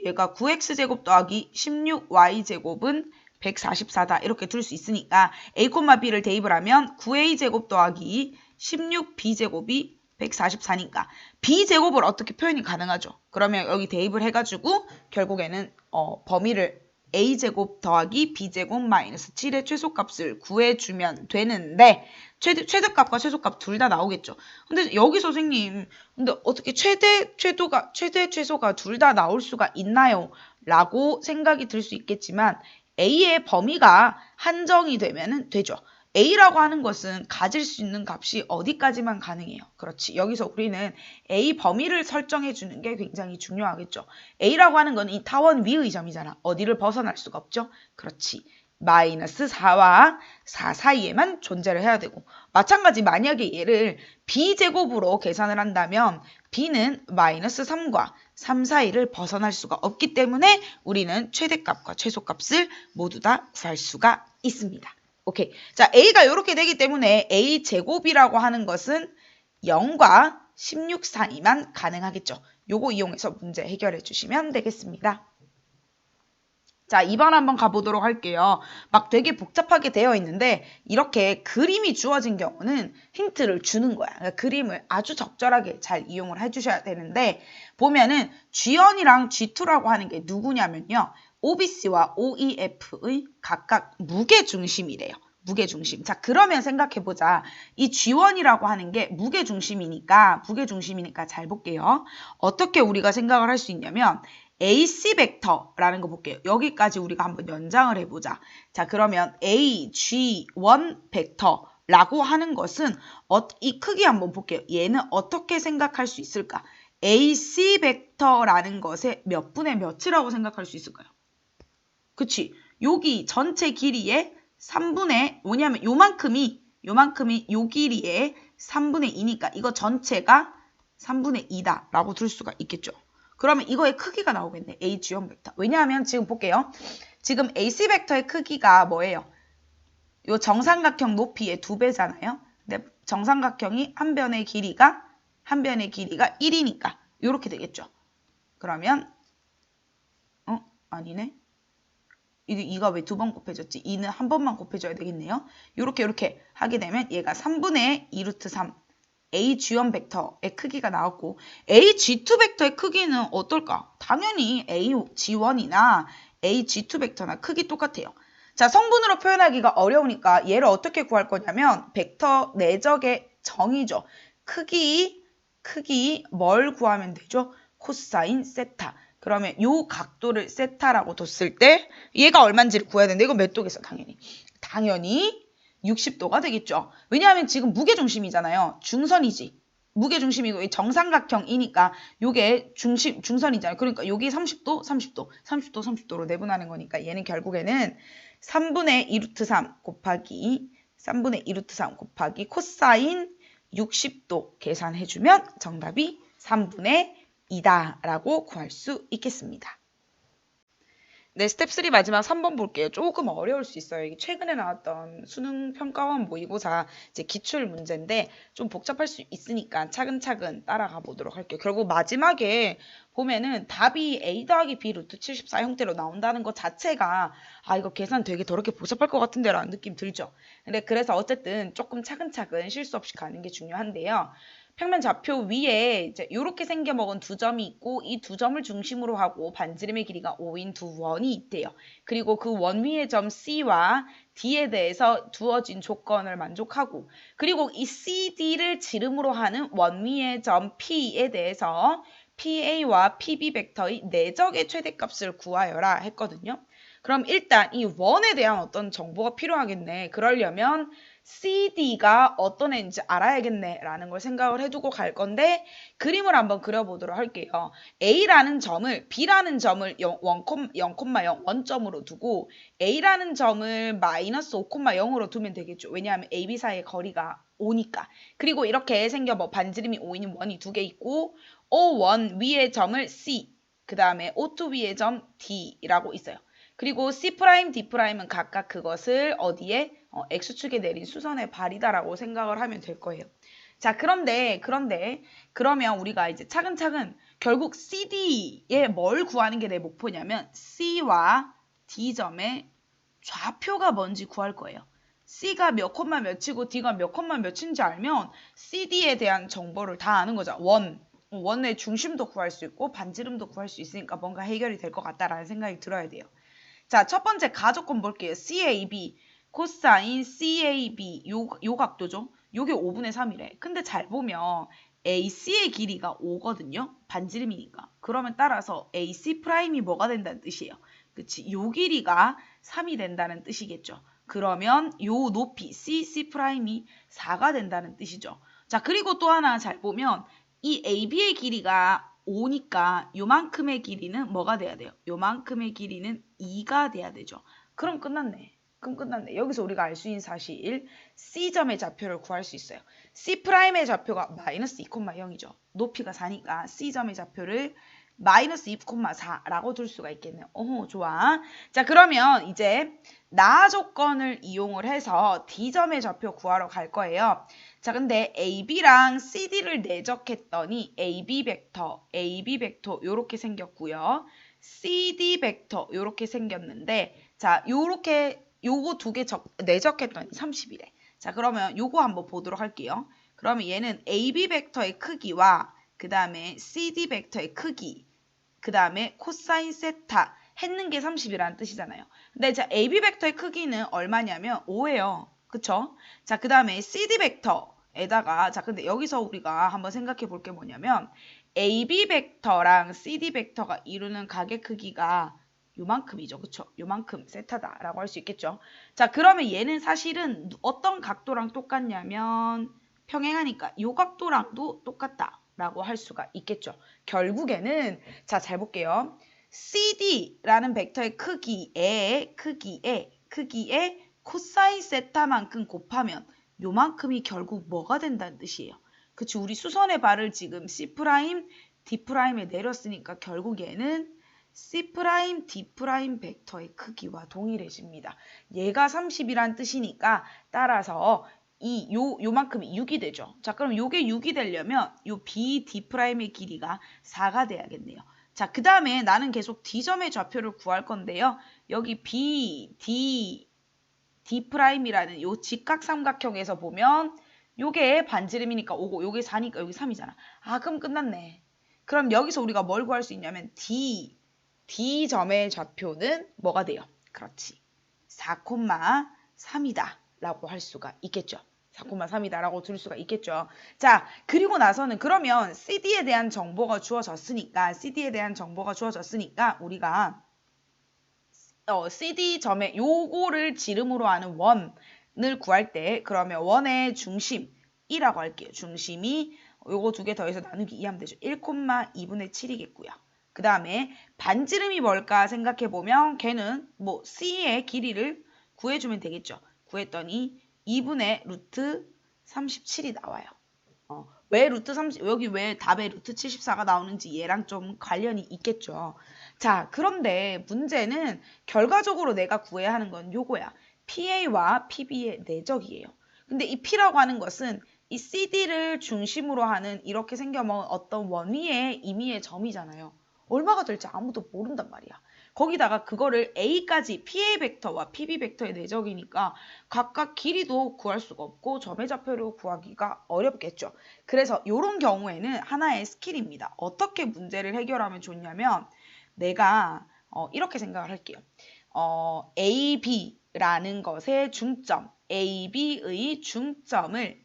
얘가 9x제곱 더하기 16y제곱은 144다 이렇게 둘 수 있으니까 a, b를 대입을 하면 9a제곱 더하기 16b제곱이 144니까 b제곱을 어떻게 표현이 가능하죠? 그러면 여기 대입을 해가지고 결국에는 범위를 a제곱 더하기 b제곱 마이너스 7의 최소값을 구해주면 되는데 최대값과 최소값 둘 다 나오겠죠. 근데 여기 선생님 근데 어떻게 최대 최소가 둘 다 나올 수가 있나요? 라고 생각이 들 수 있겠지만 A의 범위가 한정이 되면은 되죠. A라고 하는 것은 가질 수 있는 값이 어디까지만 가능해요. 그렇지. 여기서 우리는 A 범위를 설정해 주는 게 굉장히 중요하겠죠. A라고 하는 건 이 타원 위의 점이잖아. 어디를 벗어날 수가 없죠. 그렇지. 마이너스 4와 4 사이에만 존재를 해야 되고 마찬가지 만약에 얘를 B제곱으로 계산을 한다면 B는 마이너스 3과 3 사이를 벗어날 수가 없기 때문에 우리는 최대값과 최소값을 모두 다 구할 수가 있습니다. 오케이. 자, A가 이렇게 되기 때문에 A제곱이라고 하는 것은 0과 16 사이만 가능하겠죠. 요거 이용해서 문제 해결해 주시면 되겠습니다. 자, 2번 한번 가보도록 할게요. 막 되게 복잡하게 되어 있는데 이렇게 그림이 주어진 경우는 힌트를 주는 거야. 그러니까 그림을 아주 적절하게 잘 이용을 해주셔야 되는데 보면은 G1이랑 G2라고 하는 게 누구냐면요. OBC와 OEF의 각각 무게중심이래요. 무게중심. 자, 그러면 생각해보자. 이 G1이라고 하는 게 무게중심이니까 잘 볼게요. 어떻게 우리가 생각을 할 수 있냐면 AC 벡터라는 거 볼게요. 여기까지 우리가 한번 연장을 해보자. 자, 그러면 AG1 벡터라고 하는 것은 이 크기 한번 볼게요. 얘는 어떻게 생각할 수 있을까? AC 벡터라는 것의 몇 분의 몇이라고 생각할 수 있을까요? 그치? 여기 전체 길이의 3분의 뭐냐면 요만큼이 요 길이의 3분의 2니까 이거 전체가 3분의 2다 라고 둘 수가 있겠죠. 그러면 이거의 크기가 나오겠네. AG1 벡터. 왜냐하면 지금 볼게요. 지금 AC 벡터의 크기가 뭐예요? 요 정삼각형 높이의 2배잖아요. 근데 정삼각형이 한 변의 길이가 1이니까 이렇게 되겠죠. 그러면 아니네. 이게 2가 왜 두 번 곱해졌지? 2는 한 번만 곱해줘야 되겠네요. 이렇게 하게 되면 얘가 3분의 2 루트 3 A 주연 벡터의 크기가 나왔고 A G2 벡터의 크기는 어떨까? 당연히 A G1이나 A G2 벡터나 크기 똑같아요. 자, 성분으로 표현하기가 어려우니까 얘를 어떻게 구할 거냐면 벡터 내적의 정의죠. 크기 뭘 구하면 되죠? 코사인 세타. 그러면 요 각도를 세타라고 뒀을 때 얘가 얼마인지를 구해야 되는데 이건 몇 도겠어? 당연히 60도가 되겠죠. 왜냐하면 지금 무게중심이잖아요. 중선이지. 무게중심이고 정삼각형이니까 요게 중선이잖아요. 그러니까 여기 30도, 30도, 30도, 30도로 내분하는 거니까 얘는 결국에는 3분의 2 루트 3 곱하기 3분의 2 루트 3 곱하기 코사인 60도 계산해주면 정답이 3분의 2다라고 구할 수 있겠습니다. 네, 스텝 3 마지막 3번 볼게요. 조금 어려울 수 있어요. 이게 최근에 나왔던 수능 평가원 모의고사 이제 기출 문제인데 좀 복잡할 수 있으니까 차근차근 따라가 보도록 할게요. 결국 마지막에 보면은 답이 A 더하기 B 루트 74 형태로 나온다는 것 자체가 아 이거 계산 되게 더럽게 복잡할 것 같은데 라는 느낌 들죠. 근데 그래서 어쨌든 조금 차근차근 실수 없이 가는 게 중요한데요. 평면 좌표 위에 이제 이렇게 생겨 먹은 두 점이 있고 이 두 점을 중심으로 하고 반지름의 길이가 5인 두 원이 있대요. 그리고 그 원 위의 점 C와 D에 대해서 두어진 조건을 만족하고 그리고 이 CD를 지름으로 하는 원 위의 점 P에 대해서 PA와 PB 벡터의 내적의 최대값을 구하여라 했거든요. 그럼 일단 이 원에 대한 어떤 정보가 필요하겠네. 그러려면 CD가 어떤 애인지 알아야겠네 라는 걸 생각을 해두고 갈 건데 그림을 한번 그려보도록 할게요. A라는 점을 B라는 점을 0,0 원점으로 두고 A라는 점을 마이너스 5,0으로 두면 되겠죠. 왜냐하면 AB 사이의 거리가 5니까. 그리고 이렇게 생겨 뭐 반지름이 5인 원이 두 개 있고 O1 위의 점을 C 그 다음에 O2 위의 점 D라고 있어요. 그리고 C', D'은 각각 그것을 어디에? X축에 내린 수선의 발이다라고 생각을 하면 될 거예요. 자, 그런데 그러면 우리가 이제 차근차근 결국 CD에 뭘 구하는 게 내 목표냐면 C와 D점의 좌표가 뭔지 구할 거예요. C가 몇 콤마 몇이고 D가 몇 콤마 몇인지 알면 CD에 대한 정보를 다 아는 거죠. 원의 중심도 구할 수 있고 반지름도 구할 수 있으니까 뭔가 해결이 될 것 같다라는 생각이 들어야 돼요. 자, 첫 번째 가조건 볼게요. CAB, 코사인 CAB, 요 각도죠. 요게 5분의 3이래. 근데 잘 보면 AC의 길이가 5거든요. 반지름이니까. 그러면 따라서 AC 프라임이 뭐가 된다는 뜻이에요. 그치? 요 길이가 3이 된다는 뜻이겠죠. 그러면 요 높이 CC 프라임이 4가 된다는 뜻이죠. 자, 그리고 또 하나 잘 보면 이 AB의 길이가 5니까 요만큼의 길이는 뭐가 돼야 돼요? 요만큼의 길이는 2가 돼야 되죠. 그럼 끝났네. 여기서 우리가 알 수 있는 사실 C점의 좌표를 구할 수 있어요. C'의 좌표가 마이너스 2,0이죠. 높이가 4니까 C점의 좌표를 마이너스 2,4라고 둘 수가 있겠네요. 오, 좋아. 자, 그러면 이제 나 조건을 이용을 해서 D점의 좌표 구하러 갈 거예요. 자, 근데 AB랑 CD를 내적했더니 AB 벡터 요렇게 생겼고요. CD 벡터 요렇게 생겼는데 자, 요거 두 개 내적했더니 30이래. 자, 그러면 요거 한번 보도록 할게요. 그러면 얘는 AB 벡터의 크기와 그 다음에 CD 벡터의 크기 그 다음에 코사인 세타 했는 게 30이라는 뜻이잖아요. 근데 자, AB 벡터의 크기는 얼마냐면 5예요. 그쵸? 자, 그 다음에 CD 벡터에다가 자, 근데 여기서 우리가 한번 생각해 볼 게 뭐냐면 AB 벡터랑 CD 벡터가 이루는 각의 크기가 요만큼이죠. 그쵸? 요만큼 세타다라고 할 수 있겠죠. 자, 그러면 얘는 사실은 어떤 각도랑 똑같냐면 평행하니까 요 각도랑도 똑같다라고 할 수가 있겠죠. 결국에는 자, 잘 볼게요. CD라는 벡터의 크기에 코사인 세타만큼 곱하면 요만큼이 결국 뭐가 된다는 뜻이에요. 그치? 우리 수선의 발을 지금 C', D'에 내렸으니까 결국 얘는 C', D' 벡터의 크기와 동일해집니다. 얘가 30이란 뜻이니까 따라서 요만큼이 6이 되죠. 자, 그럼 요게 6이 되려면 요 B, D'의 길이가 4가 돼야겠네요. 자, 그 다음에 나는 계속 D점의 좌표를 구할 건데요. 여기 B, D, D'이라는 요 직각삼각형에서 보면 요게 반지름이니까 5고 요게 4니까 여기 3이잖아. 아, 그럼 끝났네. 그럼 여기서 우리가 뭘 구할 수 있냐면 D점의 좌표는 뭐가 돼요? 그렇지. 4,3이다 라고 할 수가 있겠죠. 4,3이다 라고 들 수가 있겠죠. 자, 그리고 나서는 그러면 CD에 대한 정보가 주어졌으니까 우리가 CD점에 요거를 지름으로 하는 원을 구할 때 그러면 원의 중심이라고 할게요. 중심이 요거 두 개 더해서 나누기 2하면 되죠. 1,2분의 7이겠고요. 그 다음에 반지름이 뭘까 생각해보면 걔는 뭐 C의 길이를 구해주면 되겠죠. 구했더니 2분의 루트 37이 나와요. 왜 루트 30, 여기 왜 답에 루트 74가 나오는지 얘랑 좀 관련이 있겠죠. 자, 그런데 문제는 결과적으로 내가 구해야 하는 건 요거야. PA와 PB의 내적이에요. 근데 이 P라고 하는 것은 이 CD를 중심으로 하는 이렇게 생겨먹은 어떤 원위의 임의의 점이잖아요. 얼마가 될지 아무도 모른단 말이야. 거기다가 그거를 A까지 PA 벡터와 PB 벡터의 내적이니까 각각 길이도 구할 수가 없고 점의 좌표를 구하기가 어렵겠죠. 그래서 이런 경우에는 하나의 스킬입니다. 어떻게 문제를 해결하면 좋냐면 내가 이렇게 생각을 할게요. AB라는 것의 중점, AB의 중점을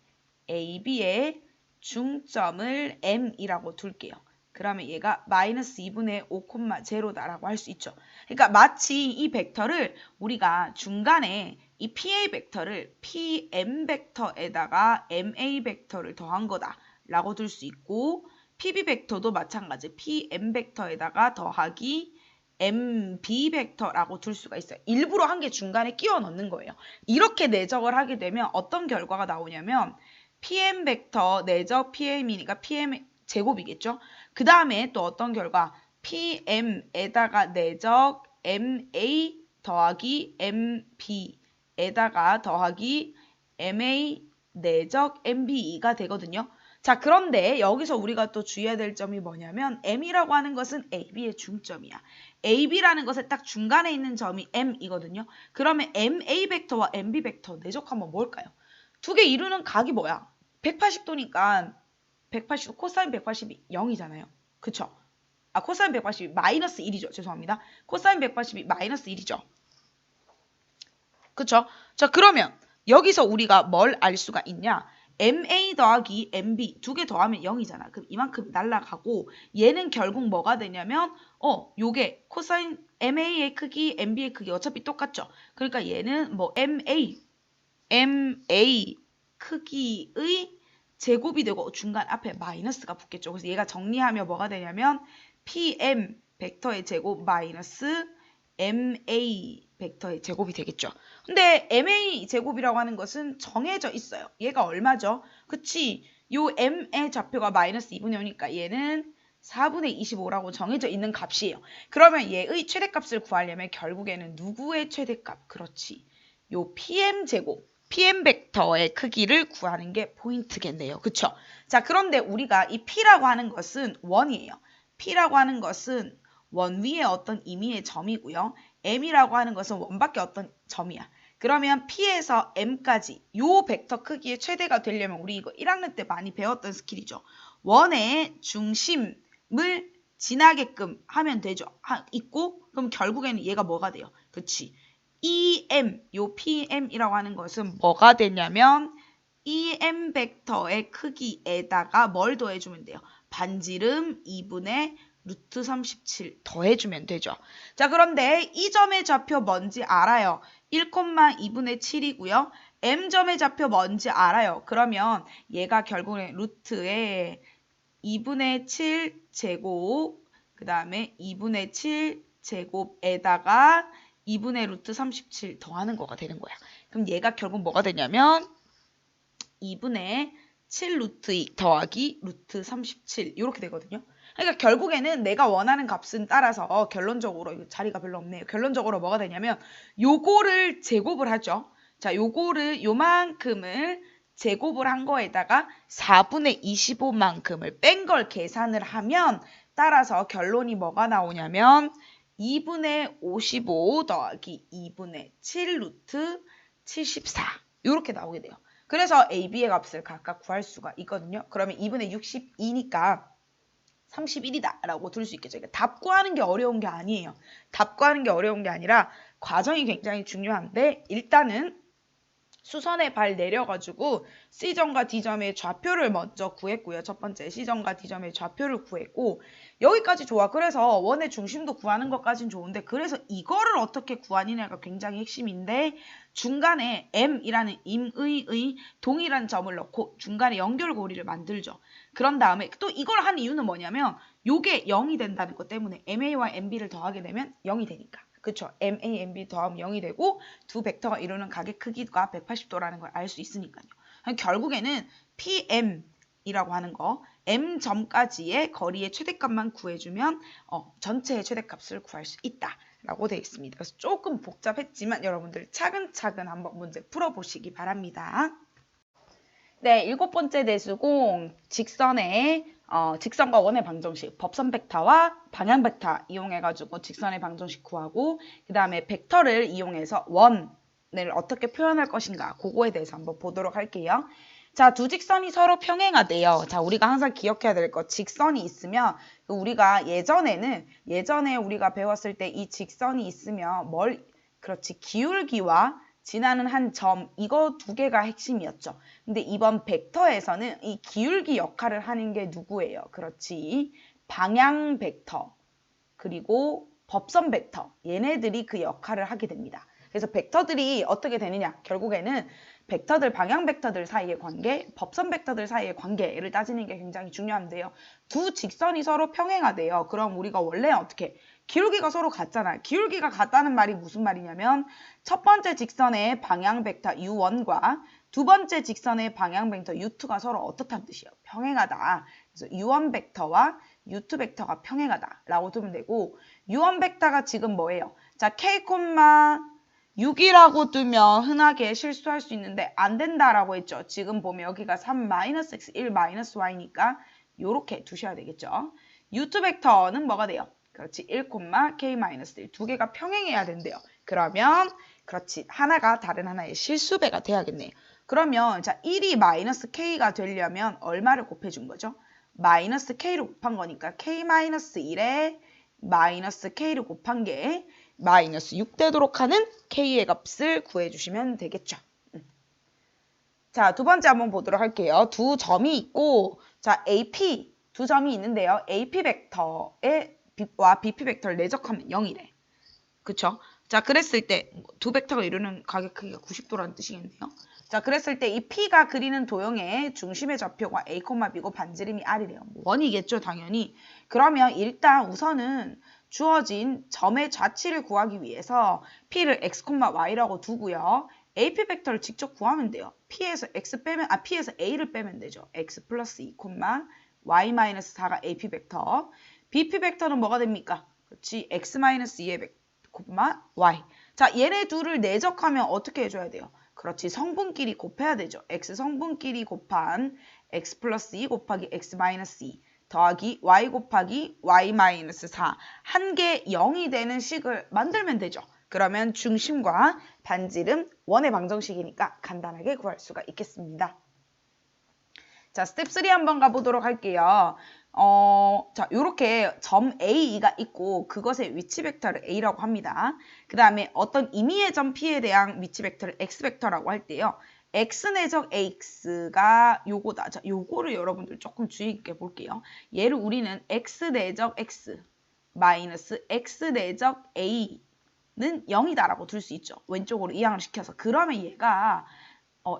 AB의 중점을 M이라고 둘게요. 그러면 얘가 마이너스 2분의 5,0다라고 할 수 있죠. 그러니까 마치 이 벡터를 우리가 중간에 이 PA 벡터를 PM 벡터에다가 MA 벡터를 더한 거다라고 둘 수 있고 PB 벡터도 마찬가지 PM 벡터에다가 더하기 MB 벡터라고 둘 수가 있어요. 일부러 한 개 중간에 끼워 넣는 거예요. 이렇게 내적을 하게 되면 어떤 결과가 나오냐면 PM 벡터 내적 PM이니까 PM 제곱이겠죠. 그 다음에 또 어떤 결과 PM에다가 내적 MA 더하기 MB에다가 더하기 MA 내적 MB가 되거든요. 자, 그런데 여기서 우리가 또 주의해야 될 점이 뭐냐면 M이라고 하는 것은 AB의 중점이야. AB라는 것의 딱 중간에 있는 점이 M이거든요. 그러면 MA 벡터와 MB 벡터 내적하면 뭘까요? 두 개 이루는 각이 뭐야? 180도니까 180도 코사인 180이 0이잖아요. 그쵸? 아, 코사인 180이 마이너스 1이죠. 죄송합니다. 코사인 180이 마이너스 1이죠. 그쵸? 자, 그러면 여기서 우리가 뭘 알 수가 있냐? MA 더하기 MB 두 개 더하면 0이잖아. 그럼 이만큼 날라가고 얘는 결국 뭐가 되냐면 요게 코사인 MA의 크기, MB의 크기 어차피 똑같죠. 그러니까 얘는 뭐 MA 크기의 제곱이 되고 중간 앞에 마이너스가 붙겠죠. 그래서 얘가 정리하면 뭐가 되냐면 PM 벡터의 제곱 마이너스 MA 벡터의 제곱이 되겠죠. 근데 MA 제곱이라고 하는 것은 정해져 있어요. 얘가 얼마죠? 그치? 요 M의 좌표가 마이너스 2분의 5니까 얘는 4분의 25라고 정해져 있는 값이에요. 그러면 얘의 최대값을 구하려면 결국에는 누구의 최대값? 그렇지. 요 PM 제곱. PM 벡터의 크기를 구하는 게 포인트겠네요. 그쵸? 자, 그런데 우리가 이 P라고 하는 것은 원이에요. P라고 하는 것은 원 위에 어떤 임의의 점이고요. M이라고 하는 것은 원밖에 어떤 점이야. 그러면 P에서 M까지 요 벡터 크기의 최대가 되려면 우리 이거 1학년 때 많이 배웠던 스킬이죠. 원의 중심을 지나게끔 하면 되죠. 있고 그럼 결국에는 얘가 뭐가 돼요? 그치? EM, 요 PM이라고 하는 것은 뭐가 되냐면 EM 벡터의 크기에다가 뭘 더해주면 돼요? 반지름 2분의 루트 37 더해주면 되죠. 자, 그런데 이 점의 좌표 뭔지 알아요. 1,2분의 7이고요. M점의 좌표 뭔지 알아요. 그러면 얘가 결국에 루트에 2분의 7 제곱, 그 다음에 2분의 7 제곱에다가 2분의 루트 37 더하는 거가 되는 거야. 그럼 얘가 결국 뭐가 되냐면 2분의 7 루트 2 더하기 루트 37 이렇게 되거든요. 그러니까 결국에는 내가 원하는 값은 따라서 결론적으로 이거 자리가 별로 없네요. 결론적으로 뭐가 되냐면 요거를 제곱을 하죠. 자, 요만큼을 제곱을 한 거에다가 4분의 25만큼을 뺀 걸 계산을 하면 따라서 결론이 뭐가 나오냐면 2분의 55 더하기 2분의 7 루트 74 이렇게 나오게 돼요. 그래서 A, B의 값을 각각 구할 수가 있거든요. 그러면 2분의 62니까 31이다 라고 둘 수 있겠죠. 그러니까 답 구하는 게 어려운 게 아니에요. 답 구하는 게 어려운 게 아니라 과정이 굉장히 중요한데 일단은 수선에 발 내려가지고 C점과 D점의 좌표를 먼저 구했고요. 첫 번째 C점과 D점의 좌표를 구했고 여기까지 좋아. 그래서 원의 중심도 구하는 것까지는 좋은데 그래서 이거를 어떻게 구하느냐가 굉장히 핵심인데 중간에 M이라는 임의의 동일한 점을 넣고 중간에 연결고리를 만들죠. 그런 다음에 또 이걸 한 이유는 뭐냐면 요게 0이 된다는 것 때문에 MA와 MB를 더하게 되면 0이 되니까. 그쵸? MA, MB 더하면 0이 되고 두 벡터가 이루는 각의 크기가 180도라는 걸 알 수 있으니까요. 결국에는 PM이라고 하는 거 M점까지의 거리의 최대값만 구해주면 전체의 최대값을 구할 수 있다라고 되어 있습니다. 그래서 조금 복잡했지만 여러분들 차근차근 한번 문제 풀어보시기 바랍니다. 네, 7번째 내수공 직선과 원의 방정식, 법선 벡터와 방향 벡터 이용해가지고 직선의 방정식 구하고 그 다음에 벡터를 이용해서 원을 어떻게 표현할 것인가 그거에 대해서 한번 보도록 할게요. 자, 두 직선이 서로 평행하대요. 자, 우리가 항상 기억해야 될 것, 직선이 있으면 우리가 예전에 우리가 배웠을 때 이 직선이 있으면 그렇지, 기울기와 지나는 한 점, 이거 두 개가 핵심이었죠. 근데 이번 벡터에서는 이 기울기 역할을 하는 게 누구예요? 그렇지, 방향 벡터 그리고 법선 벡터, 얘네들이 그 역할을 하게 됩니다. 그래서 벡터들이 어떻게 되느냐, 결국에는 벡터들, 방향 벡터들 사이의 관계, 법선 벡터들 사이의 관계를 따지는 게 굉장히 중요한데요. 두 직선이 서로 평행하대요. 그럼 우리가 원래 어떻게, 기울기가 서로 같잖아요. 기울기가 같다는 말이 무슨 말이냐면 첫 번째 직선의 방향 벡터 U1과 두 번째 직선의 방향 벡터 U2가 서로 어떻다는 뜻이에요? 평행하다. 그래서 U1 벡터와 U2 벡터가 평행하다라고 두면 되고 U1 벡터가 지금 뭐예요? 자, K, 6이라고 두면 흔하게 실수할 수 있는데 안 된다라고 했죠. 지금 보면 여기가 3-x, 1-y니까 이렇게 두셔야 되겠죠. U2 벡터는 뭐가 돼요? 그렇지, 1, k-1 두 개가 평행해야 된대요. 그러면 그렇지, 하나가 다른 하나의 실수배가 돼야겠네요. 그러면 자, 1이 마이너스 k가 되려면 얼마를 곱해준 거죠? 마이너스 k를 곱한 거니까 k-1에 마이너스 k를 곱한 게 마이너스 6 되도록 하는 k의 값을 구해주시면 되겠죠. 자, 두 번째 한번 보도록 할게요. 두 점이 있고, 자, AP 두 점이 있는데요. AP 벡터와 BP 벡터를 내적하면 0이래. 그쵸? 자, 그랬을 때 두 벡터가 이루는 각의 크기가 90도라는 뜻이겠네요. 자, 그랬을 때 이 P가 그리는 도형의 중심의 좌표가 A, B고 반지름이 R이래요. 원이겠죠, 당연히. 그러면 일단 우선은 주어진 점의 좌치를 구하기 위해서 P를 X, Y라고 두고요. AP 벡터를 직접 구하면 돼요. P에서 A를 빼면 되죠. X 플러스 2, Y 마이너스 4가 AP 벡터. BP 벡터는 뭐가 됩니까? 그렇지, X 마이너스 2의 벡터, Y. 자, 얘네 둘을 내적하면 어떻게 해줘야 돼요? 그렇지, 성분끼리 곱해야 되죠. X 성분끼리 곱한 X 플러스 2 곱하기 X 마이너스 2 더하기 Y 곱하기 Y 마이너스 4 한 개 0이 되는 식을 만들면 되죠. 그러면 중심과 반지름 원의 방정식이니까 간단하게 구할 수가 있겠습니다. 자, 스텝 3 한번 가보도록 할게요. 자, 요렇게 점 A가 있고 그것의 위치 벡터를 A라고 합니다. 그 다음에 어떤 임의의 점 P에 대한 위치 벡터를 X 벡터라고 할 때요. X 내적 AX가 요거다. 자, 요거를 여러분들 조금 주의 있게 볼게요. 얘를 우리는 X 내적 X 마이너스 X 내적 A는 0이다라고 둘 수 있죠. 왼쪽으로 이항을 시켜서. 그러면 얘가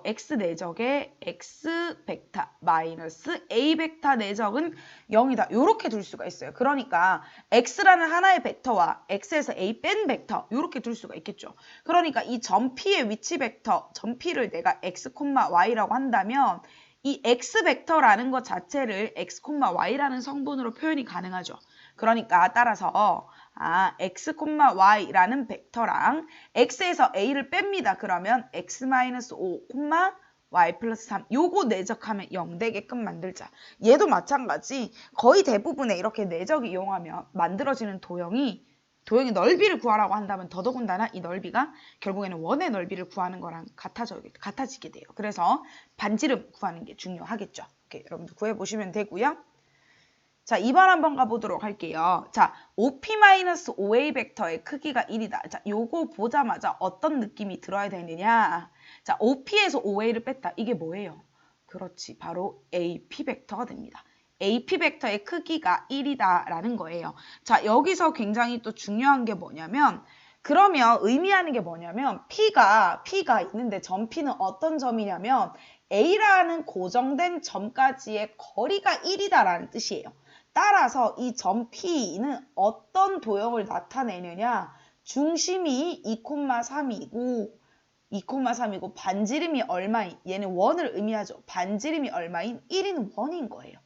X 내적의 X 벡터 마이너스 A 벡터 내적은 0이다. 이렇게 둘 수가 있어요. 그러니까 X라는 하나의 벡터와 X에서 A 뺀 벡터 이렇게 둘 수가 있겠죠. 그러니까 이 점 P의 위치 벡터, 점 P를 내가 X, Y라고 한다면 이 X 벡터라는 것 자체를 X, Y라는 성분으로 표현이 가능하죠. 그러니까 따라서 X, Y라는 벡터랑 X에서 A를 뺍니다. 그러면 X-5, y 플러스 3 요거 내적하면 0 되게끔 만들자. 얘도 마찬가지 거의 대부분의 이렇게 내적 이용하면 만들어지는 도형이 넓이를 구하라고 한다면 더더군다나 이 넓이가 결국에는 원의 넓이를 구하는 거랑 같아지게 돼요. 그래서 반지름 구하는 게 중요하겠죠. 이렇게 여러분들 구해보시면 되고요. 자, 2번 한번 가보도록 할게요. 자, OP-OA 벡터의 크기가 1이다. 자, 요거 보자마자 어떤 느낌이 들어야 되느냐. 자, OP에서 OA를 뺐다. 이게 뭐예요? 그렇지. 바로 AP 벡터가 됩니다. AP 벡터의 크기가 1이다라는 거예요. 자, 여기서 굉장히 또 중요한 게 뭐냐면 그러면 의미하는 게 뭐냐면 P가 있는데 점 P는 어떤 점이냐면 A라는 고정된 점까지의 거리가 1이다라는 뜻이에요. 따라서 이 점 P는 어떤 도형을 나타내느냐 중심이 2,3이고 반지름이 얼마인 얘는 원을 의미하죠. 반지름이 얼마인 1인 원인 거예요.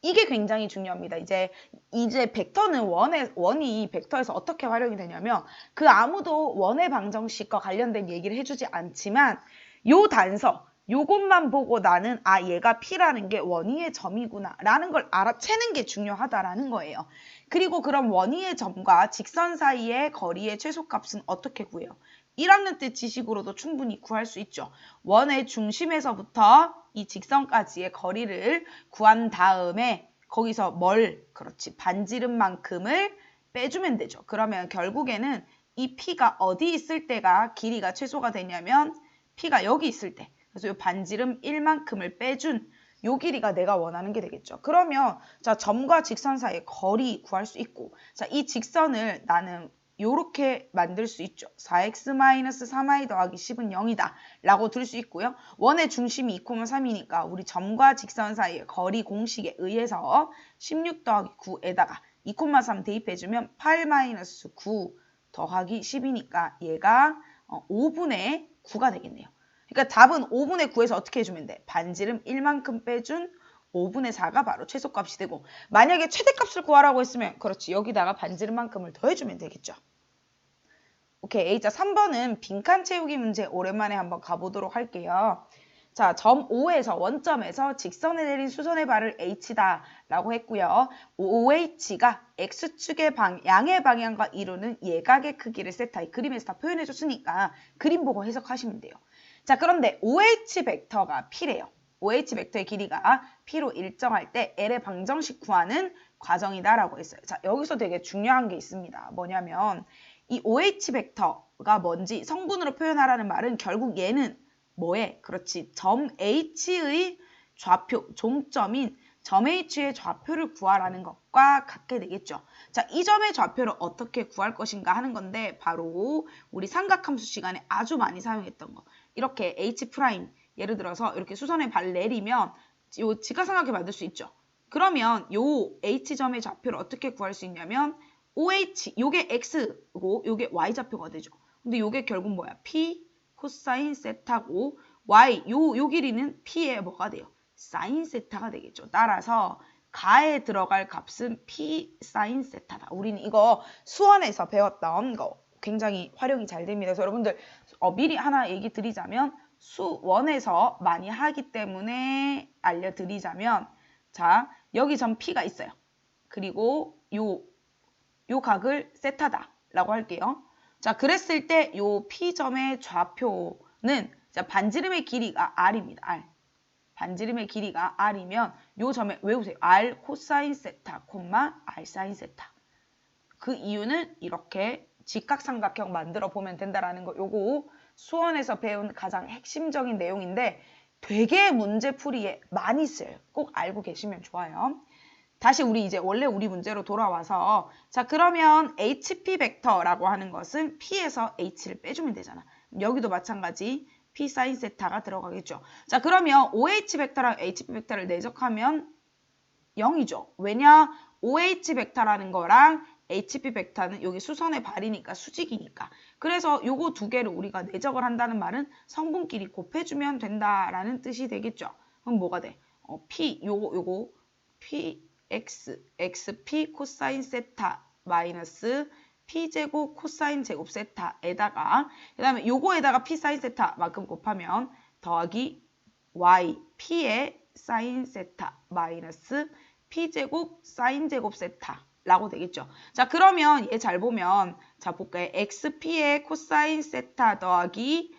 이게 굉장히 중요합니다. 이제 벡터는 원이 벡터에서 어떻게 활용이 되냐면 그 아무도 원의 방정식과 관련된 얘기를 해주지 않지만 요 단서 요것만 보고 나는 얘가 P라는 게 원위의 점이구나 라는 걸 알아채는 게 중요하다라는 거예요. 그리고 그럼 원위의 점과 직선 사이의 거리의 최소값은 어떻게 구해요? 1학년 때 지식으로도 충분히 구할 수 있죠. 원의 중심에서부터 이 직선까지의 거리를 구한 다음에 거기서 그렇지 반지름만큼을 빼주면 되죠. 그러면 결국에는 이 P가 어디 있을 때가 길이가 최소가 되냐면 P가 여기 있을 때 그래서 이 반지름 1만큼을 빼준 요 길이가 내가 원하는 게 되겠죠. 그러면 자 점과 직선 사이의 거리 구할 수 있고 자 이 직선을 나는 요렇게 만들 수 있죠. 4x-3y 더하기 10은 0이다 라고 들 수 있고요. 원의 중심이 2,3이니까 우리 점과 직선 사이의 거리 공식에 의해서 16 더하기 9에다가 2,3 대입해주면 8-9 더하기 10이니까 얘가 5분의 9가 되겠네요. 그러니까 답은 5분의 9에서 어떻게 해주면 돼? 반지름 1만큼 빼준 5분의 4가 바로 최소값이 되고 만약에 최대값을 구하라고 했으면 그렇지 여기다가 반지름만큼을 더해주면 되겠죠. 오케이. 자 3번은 빈칸 채우기 문제 오랜만에 한번 가보도록 할게요. 자, 점 O에서 원점에서 직선에 내린 수선의 발을 H다 라고 했고요. OH가 X축의 양의 방향과 이루는 예각의 크기를 세타. 그림에서 다 표현해줬으니까 그림 보고 해석하시면 돼요. 자, 그런데 OH 벡터가 P래요. OH 벡터의 길이가 P로 일정할 때 L의 방정식 구하는 과정이다라고 했어요. 자, 여기서 되게 중요한 게 있습니다. 뭐냐면 이 OH 벡터가 뭔지 성분으로 표현하라는 말은 결국 얘는 뭐에? 그렇지. 점 H의 좌표, 종점인 점 H의 좌표를 구하라는 것과 같게 되겠죠. 자, 이 점의 좌표를 어떻게 구할 것인가 하는 건데 바로 우리 삼각함수 시간에 아주 많이 사용했던 거. 이렇게 H' 예를 들어서 이렇게 수선의 발 내리면 요 직각삼각형 만들 수 있죠. 그러면 요 H점의 좌표를 어떻게 구할 수 있냐면 OH, 요게 X고 요게 Y 좌표가 되죠. 근데 요게 결국 뭐야? P 코사인 세타고 Y 요 길이는 P의 뭐가 돼요? 사인 세타가 되겠죠. 따라서 가에 들어갈 값은 P 사인 세타다. 우리는 이거 수원에서 배웠던 거 굉장히 활용이 잘 됩니다. 그래서 여러분들 미리 하나 얘기 드리자면 수원에서 많이 하기 때문에 알려드리자면 자 여기 점 P가 있어요. 그리고 요 각을 세타다 라고 할게요. 자, 그랬을 때 요 P점의 좌표는 자, 반지름의 길이가 R입니다. R. 반지름의 길이가 R이면 요 점에 외우세요. R 코사인 세타, R 사인 세타. 그 이유는 이렇게 직각삼각형 만들어 보면 된다라는 거. 요거 수원에서 배운 가장 핵심적인 내용인데 되게 문제풀이에 많이 쓰여요. 꼭 알고 계시면 좋아요. 다시 원래 우리 문제로 돌아와서 자 그러면 HP 벡터라고 하는 것은 P에서 H를 빼주면 되잖아. 여기도 마찬가지 P 사인 세타가 들어가겠죠. 자 그러면 OH 벡터랑 HP 벡터를 내적하면 0이죠. 왜냐? OH 벡터라는 거랑 HP 벡터는 여기 수선의 발이니까 수직이니까. 그래서 요거 두 개를 우리가 내적을 한다는 말은 성분끼리 곱해주면 된다라는 뜻이 되겠죠. 그럼 뭐가 돼? P 요거 P xp 코사인 세타 마이너스 p제곱 코사인 제곱 세타에다가 그 다음에 요거에다가 p 사인 세타만큼 곱하면 더하기 y p의 사인 세타 마이너스 p제곱 사인 제곱 세타라고 되겠죠. 자, 그러면 얘 잘 보면 자 볼까요? xp의 코사인 세타 더하기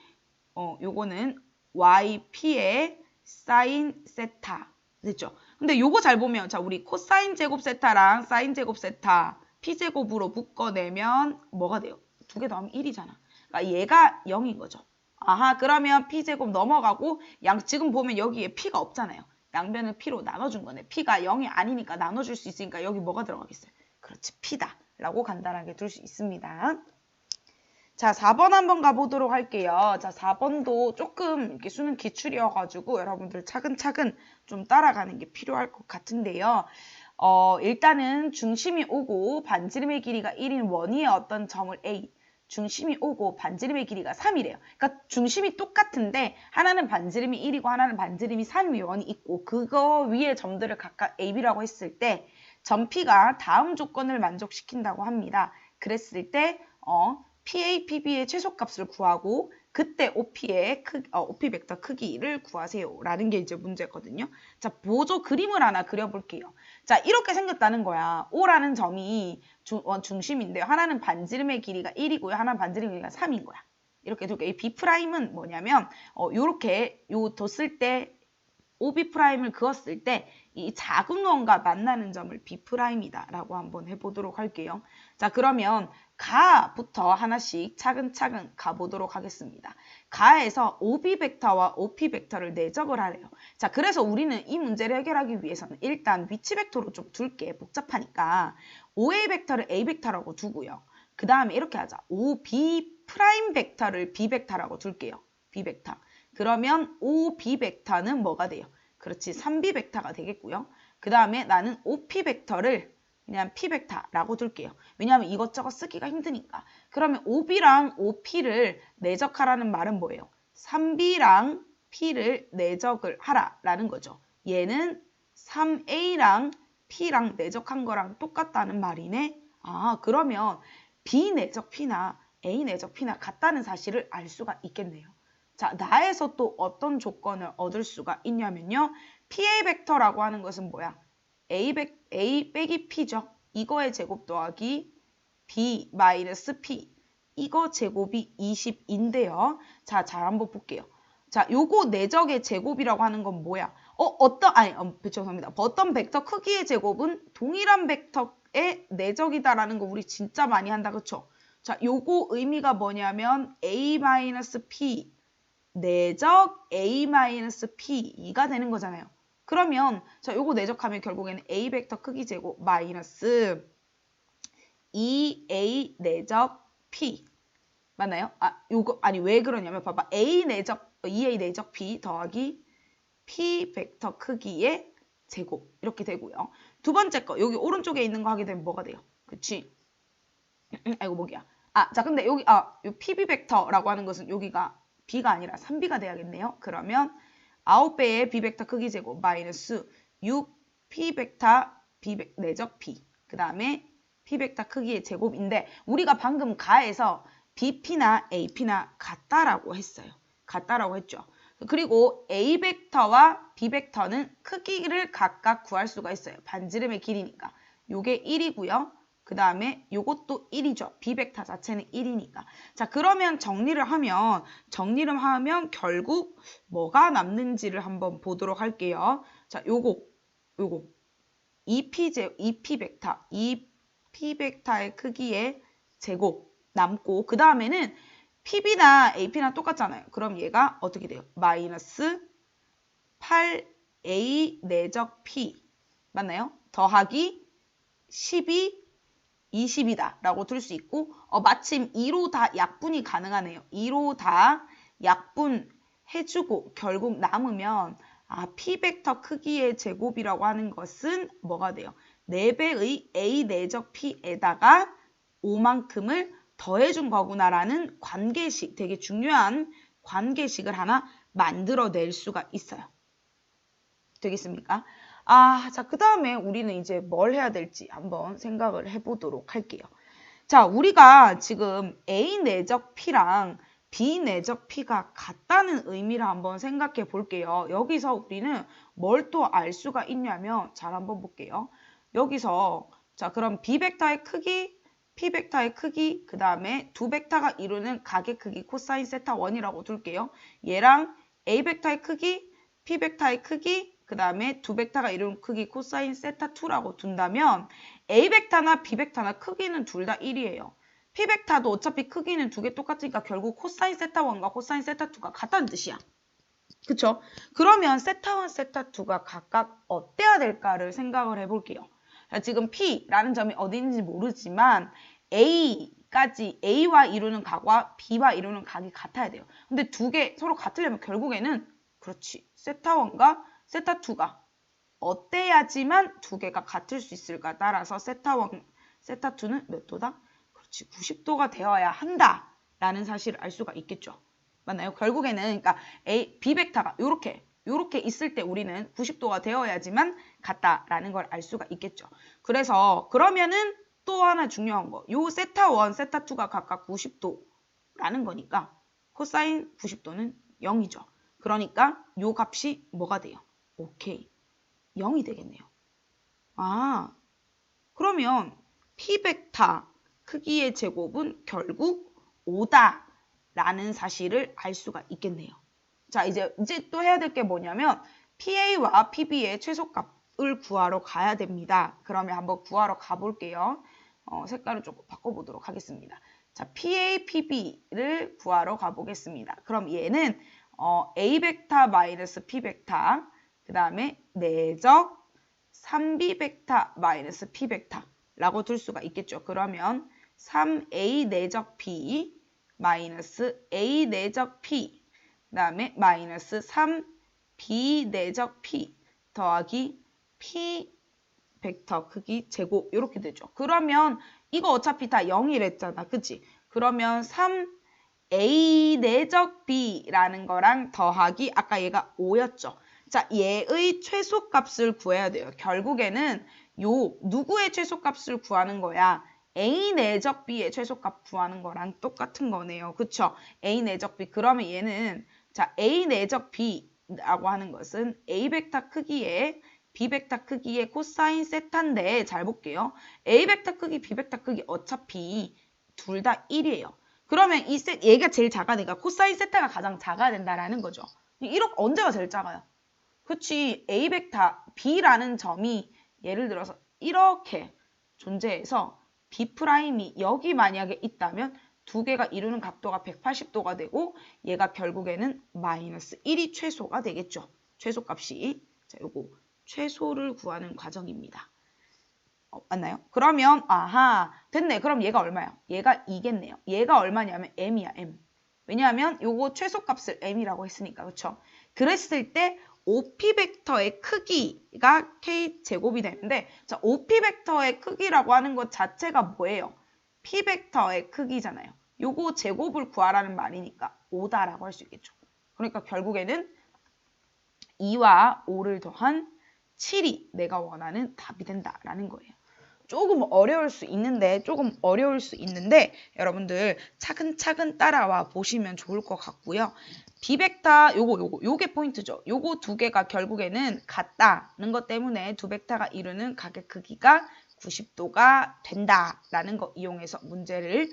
요거는 yp의 사인 세타 됐죠? 근데 요거 잘 보면 자 우리 코사인 제곱 세타랑 사인 제곱 세타 p제곱으로 묶어내면 뭐가 돼요? 두 개 더하면 1이잖아. 그러니까 얘가 0인 거죠. 아하, 그러면 p제곱 넘어가고 지금 보면 여기에 p가 없잖아요. 양변을 p로 나눠준 거네. p가 0이 아니니까 나눠줄 수 있으니까 여기 뭐가 들어가겠어요? 그렇지, p다 라고 간단하게 둘 수 있습니다. 자, 4번 한번 가보도록 할게요. 자, 4번도 조금 이렇게 수능 기출이어가지고 여러분들 차근차근 좀 따라가는 게 필요할 것 같은데요. 일단은 중심이 오고 반지름의 길이가 1인 원위의 어떤 점을 A, 중심이 오고 반지름의 길이가 3이래요. 그러니까 중심이 똑같은데 하나는 반지름이 1이고 하나는 반지름이 3이 원이 있고 그거 위에 점들을 각각 A, B라고 했을 때 점 P가 다음 조건을 만족시킨다고 합니다. 그랬을 때 PA, PB의 최소값을 구하고 그때 OP의 OP 벡터 크기를 구하세요 라는 게 이제 문제거든요. 자, 보조 그림을 하나 그려볼게요. 자, 이렇게 생겼다는 거야. O라는 점이 중심인데 하나는 반지름의 길이가 1이고요. 하나는 반지름의 길이가 3인 거야. 이렇게 두 개. 이 B'은 뭐냐면 요렇게 뒀을 때 OB'을 그었을 때 이 작은 원과 만나는 점을 B'이다 라고 한번 해보도록 할게요. 자, 그러면 가부터 하나씩 차근차근 가보도록 하겠습니다. 가에서 OB 벡터와 OP 벡터를 내적을 하래요. 자, 그래서 우리는 이 문제를 해결하기 위해서는 일단 위치 벡터로 좀 둘게 복잡하니까 OA 벡터를 A 벡터라고 두고요. 그 다음에 이렇게 하자. OB 프라임 벡터를 B 벡터라고 둘게요. B 벡터. 그러면 OB 벡터는 뭐가 돼요? 그렇지, 3B 벡터가 되겠고요. 그 다음에 나는 OP 벡터를 그냥 P 벡터라고 둘게요. 왜냐하면 이것저것 쓰기가 힘드니까. 그러면 OB랑 OP를 내적하라는 말은 뭐예요? 3B랑 P를 내적을 하라라는 거죠. 얘는 3A랑 P랑 내적한 거랑 똑같다는 말이네. 아, 그러면 B 내적 P나 A 내적 P나 같다는 사실을 알 수가 있겠네요. 자, 나에서 또 어떤 조건을 얻을 수가 있냐면요. PA 벡터라고 하는 것은 뭐야? A 빼기 P죠. 이거의 제곱 더하기 B 마이너스 P. 이거 제곱이 20인데요. 자, 잘 한번 볼게요. 자, 요거 내적의 제곱이라고 하는 건 뭐야? 죄송합니다. 어떤 벡터 크기의 제곱은 동일한 벡터의 내적이다라는 거 우리 진짜 많이 한다, 그쵸? 자, 요거 의미가 뭐냐면 A-P 내적 A-P2가 되는 거잖아요. 그러면 자, 요거 내적하면 결국에는 A 벡터 크기 제곱 마이너스 2A 내적 P 맞나요? 왜 그러냐면 봐봐. 2A 내적 P 더하기 P 벡터 크기의 제곱 이렇게 되고요. 두 번째 거 여기 오른쪽에 있는 거 하게 되면 뭐가 돼요? 그치? 아이고 뭐야. 자 근데 여기 요 PB 벡터라고 하는 것은 여기가 B가 아니라 3B가 돼야겠네요. 그러면 9배의 B 벡터 크기 제곱 마이너스 6P 벡터 내적 B 그 다음에 P 벡터 크기의 제곱인데 우리가 방금 가에서 BP나 AP나 같다라고 했어요. 같다라고 했죠. 그리고 A 벡터와 B 벡터는 크기를 각각 구할 수가 있어요. 반지름의 길이니까. 요게 1이고요. 그 다음에 요것도 1이죠. B 벡터 자체는 1이니까. 자, 그러면 정리를 하면 결국 뭐가 남는지를 한번 보도록 할게요. 자, 요거 2P 벡터의 크기의 제곱 남고 그 다음에는 PB나 AP나 똑같잖아요. 그럼 얘가 어떻게 돼요? 마이너스 8A 내적 P 맞나요? 더하기 12 20이다 라고 둘 수 있고 마침 2로 다 약분이 가능하네요. 2로 다 약분해주고 결국 남으면 P 벡터 크기의 제곱이라고 하는 것은 뭐가 돼요? 4배의 A 내적 P에다가 5만큼을 더해준 거구나라는 관계식, 되게 중요한 관계식을 하나 만들어낼 수가 있어요. 되겠습니까? 자, 그 다음에 우리는 이제 뭘 해야 될지 한번 생각을 해보도록 할게요. 자, 우리가 지금 A 내적 P랑 B 내적 P가 같다는 의미를 한번 생각해 볼게요. 여기서 우리는 뭘 또 알 수가 있냐면 잘 한번 볼게요. 여기서 자 그럼 B 벡터의 크기, P 벡터의 크기, 그 다음에 두 벡터가 이루는 각의 크기 코사인 세타 1이라고 둘게요. 얘랑 A 벡터의 크기, P 벡터의 크기, 그 다음에 두 벡터가 이루는 크기 코사인 세타 2라고 둔다면 A 벡터나 B 벡터나 크기는 둘 다 1이에요. P 벡터도 어차피 크기는 두 개 똑같으니까 결국 코사인 세타 1과 코사인 세타 2가 같다는 뜻이야. 그쵸? 그러면 세타 1, 세타 2가 각각 어때야 될까를 생각을 해볼게요. 지금 P라는 점이 어디 있는지 모르지만 A까지 A와 이루는 각과 B와 이루는 각이 같아야 돼요. 근데 두 개 서로 같으려면 결국에는 그렇지. 세타 1과 세타 2가 어때야지만 두 개가 같을 수 있을까? 따라서 세타 1, 세타 2는 몇 도다? 그렇지. 90도가 되어야 한다라는 사실을 알 수가 있겠죠. 맞나요? 결국에는 그러니까 B 벡터가 요렇게 있을 때 우리는 90도가 되어야지만 같다라는 걸 알 수가 있겠죠. 그래서 그러면은 또 하나 중요한 거. 요 세타 1, 세타 2가 각각 90도라는 거니까 코사인 90도는 0이죠. 그러니까 요 값이 뭐가 돼요? 오케이. 0이 되겠네요. 아, 그러면 P 벡터 크기의 제곱은 결국 5다라는 사실을 알 수가 있겠네요. 자, 이제 또 해야 될 게 뭐냐면 PA와 PB의 최소값을 구하러 가야 됩니다. 그러면 한번 구하러 가볼게요. 색깔을 조금 바꿔보도록 하겠습니다. 자, PA, PB를 구하러 가보겠습니다. 그럼 얘는 A 벡터 마이너스 P 벡터, 그 다음에 내적 3B 벡터 마이너스 P 벡터라고 둘 수가 있겠죠. 그러면 3A 내적 B 마이너스 A 내적 P 그 다음에 마이너스 3B 내적 P 더하기 P 벡터 크기 제곱 이렇게 되죠. 그러면 이거 어차피 다 0이랬잖아. 그치? 그러면 3A 내적 B라는 거랑 더하기 아까 얘가 5였죠. 자, 얘의 최소값을 구해야 돼요. 결국에는 누구의 최소값을 구하는 거야? A 내적 B의 최소값 구하는 거랑 똑같은 거네요. 그쵸? A 내적 B. 그러면 얘는 자, A 내적 B라고 하는 것은 A 벡터 크기의 B 벡터 크기의 코사인 세타인데 잘 볼게요. A 벡터 크기, B 벡터 크기 어차피 둘 다 1이에요. 그러면 얘가 제일 작아니까 코사인 세타가 가장 작아야 된다라는 거죠. 이렇게 언제가 제일 작아요? 그치, A 벡터 B라는 점이 예를 들어서 이렇게 존재해서 B'이 여기 만약에 있다면 두 개가 이루는 각도가 180도가 되고 얘가 결국에는 마이너스 1이 최소가 되겠죠. 최소값이. 자, 요거 최소를 구하는 과정입니다. 맞나요? 그러면 아하 됐네. 그럼 얘가 얼마야? 얘가 2겠네요. 얘가 얼마냐면 m이야. m. 왜냐하면 요거 최소값을 m이라고 했으니까. 그쵸? 그랬을 때 OP 벡터의 크기가 K제곱이 되는데 자, OP 벡터의 크기라고 하는 것 자체가 뭐예요? P 벡터의 크기잖아요. 요거 제곱을 구하라는 말이니까 5다라고 할 수 있겠죠. 그러니까 결국에는 2와 5를 더한 7이 내가 원하는 답이 된다라는 거예요. 조금 어려울 수 있는데 여러분들 차근차근 따라와 보시면 좋을 것 같고요. B벡터 요게 포인트죠. 요거 두 개가 결국에는 같다는 것 때문에 두 벡터가 이루는 각의 크기가 90도가 된다라는 거 이용해서 문제를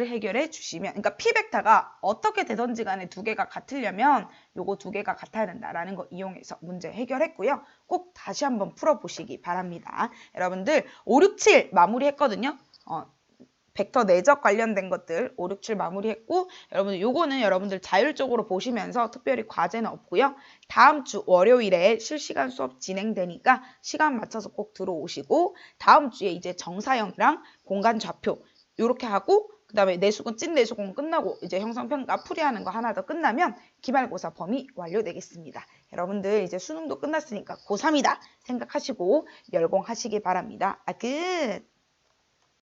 해결해 주시면 그러니까 P벡터가 어떻게 되든지 간에 두 개가 같으려면 요거 두 개가 같아야 된다라는 거 이용해서 문제 해결했고요. 꼭 다시 한번 풀어보시기 바랍니다. 여러분들 5, 6, 7 마무리했거든요. 벡터 내적 관련된 것들 5, 6, 7 마무리했고 여러분들 요거는 여러분들 자율적으로 보시면서 특별히 과제는 없고요. 다음 주 월요일에 실시간 수업 진행되니까 시간 맞춰서 꼭 들어오시고 다음 주에 이제 정사형이랑 공간 좌표 요렇게 하고 그 다음에 내수공, 찐 내수공 끝나고 이제 형성평가 풀이하는 거 하나 더 끝나면 기말고사 범위 완료되겠습니다. 여러분들 이제 수능도 끝났으니까 고3이다 생각하시고 열공하시기 바랍니다. 끝!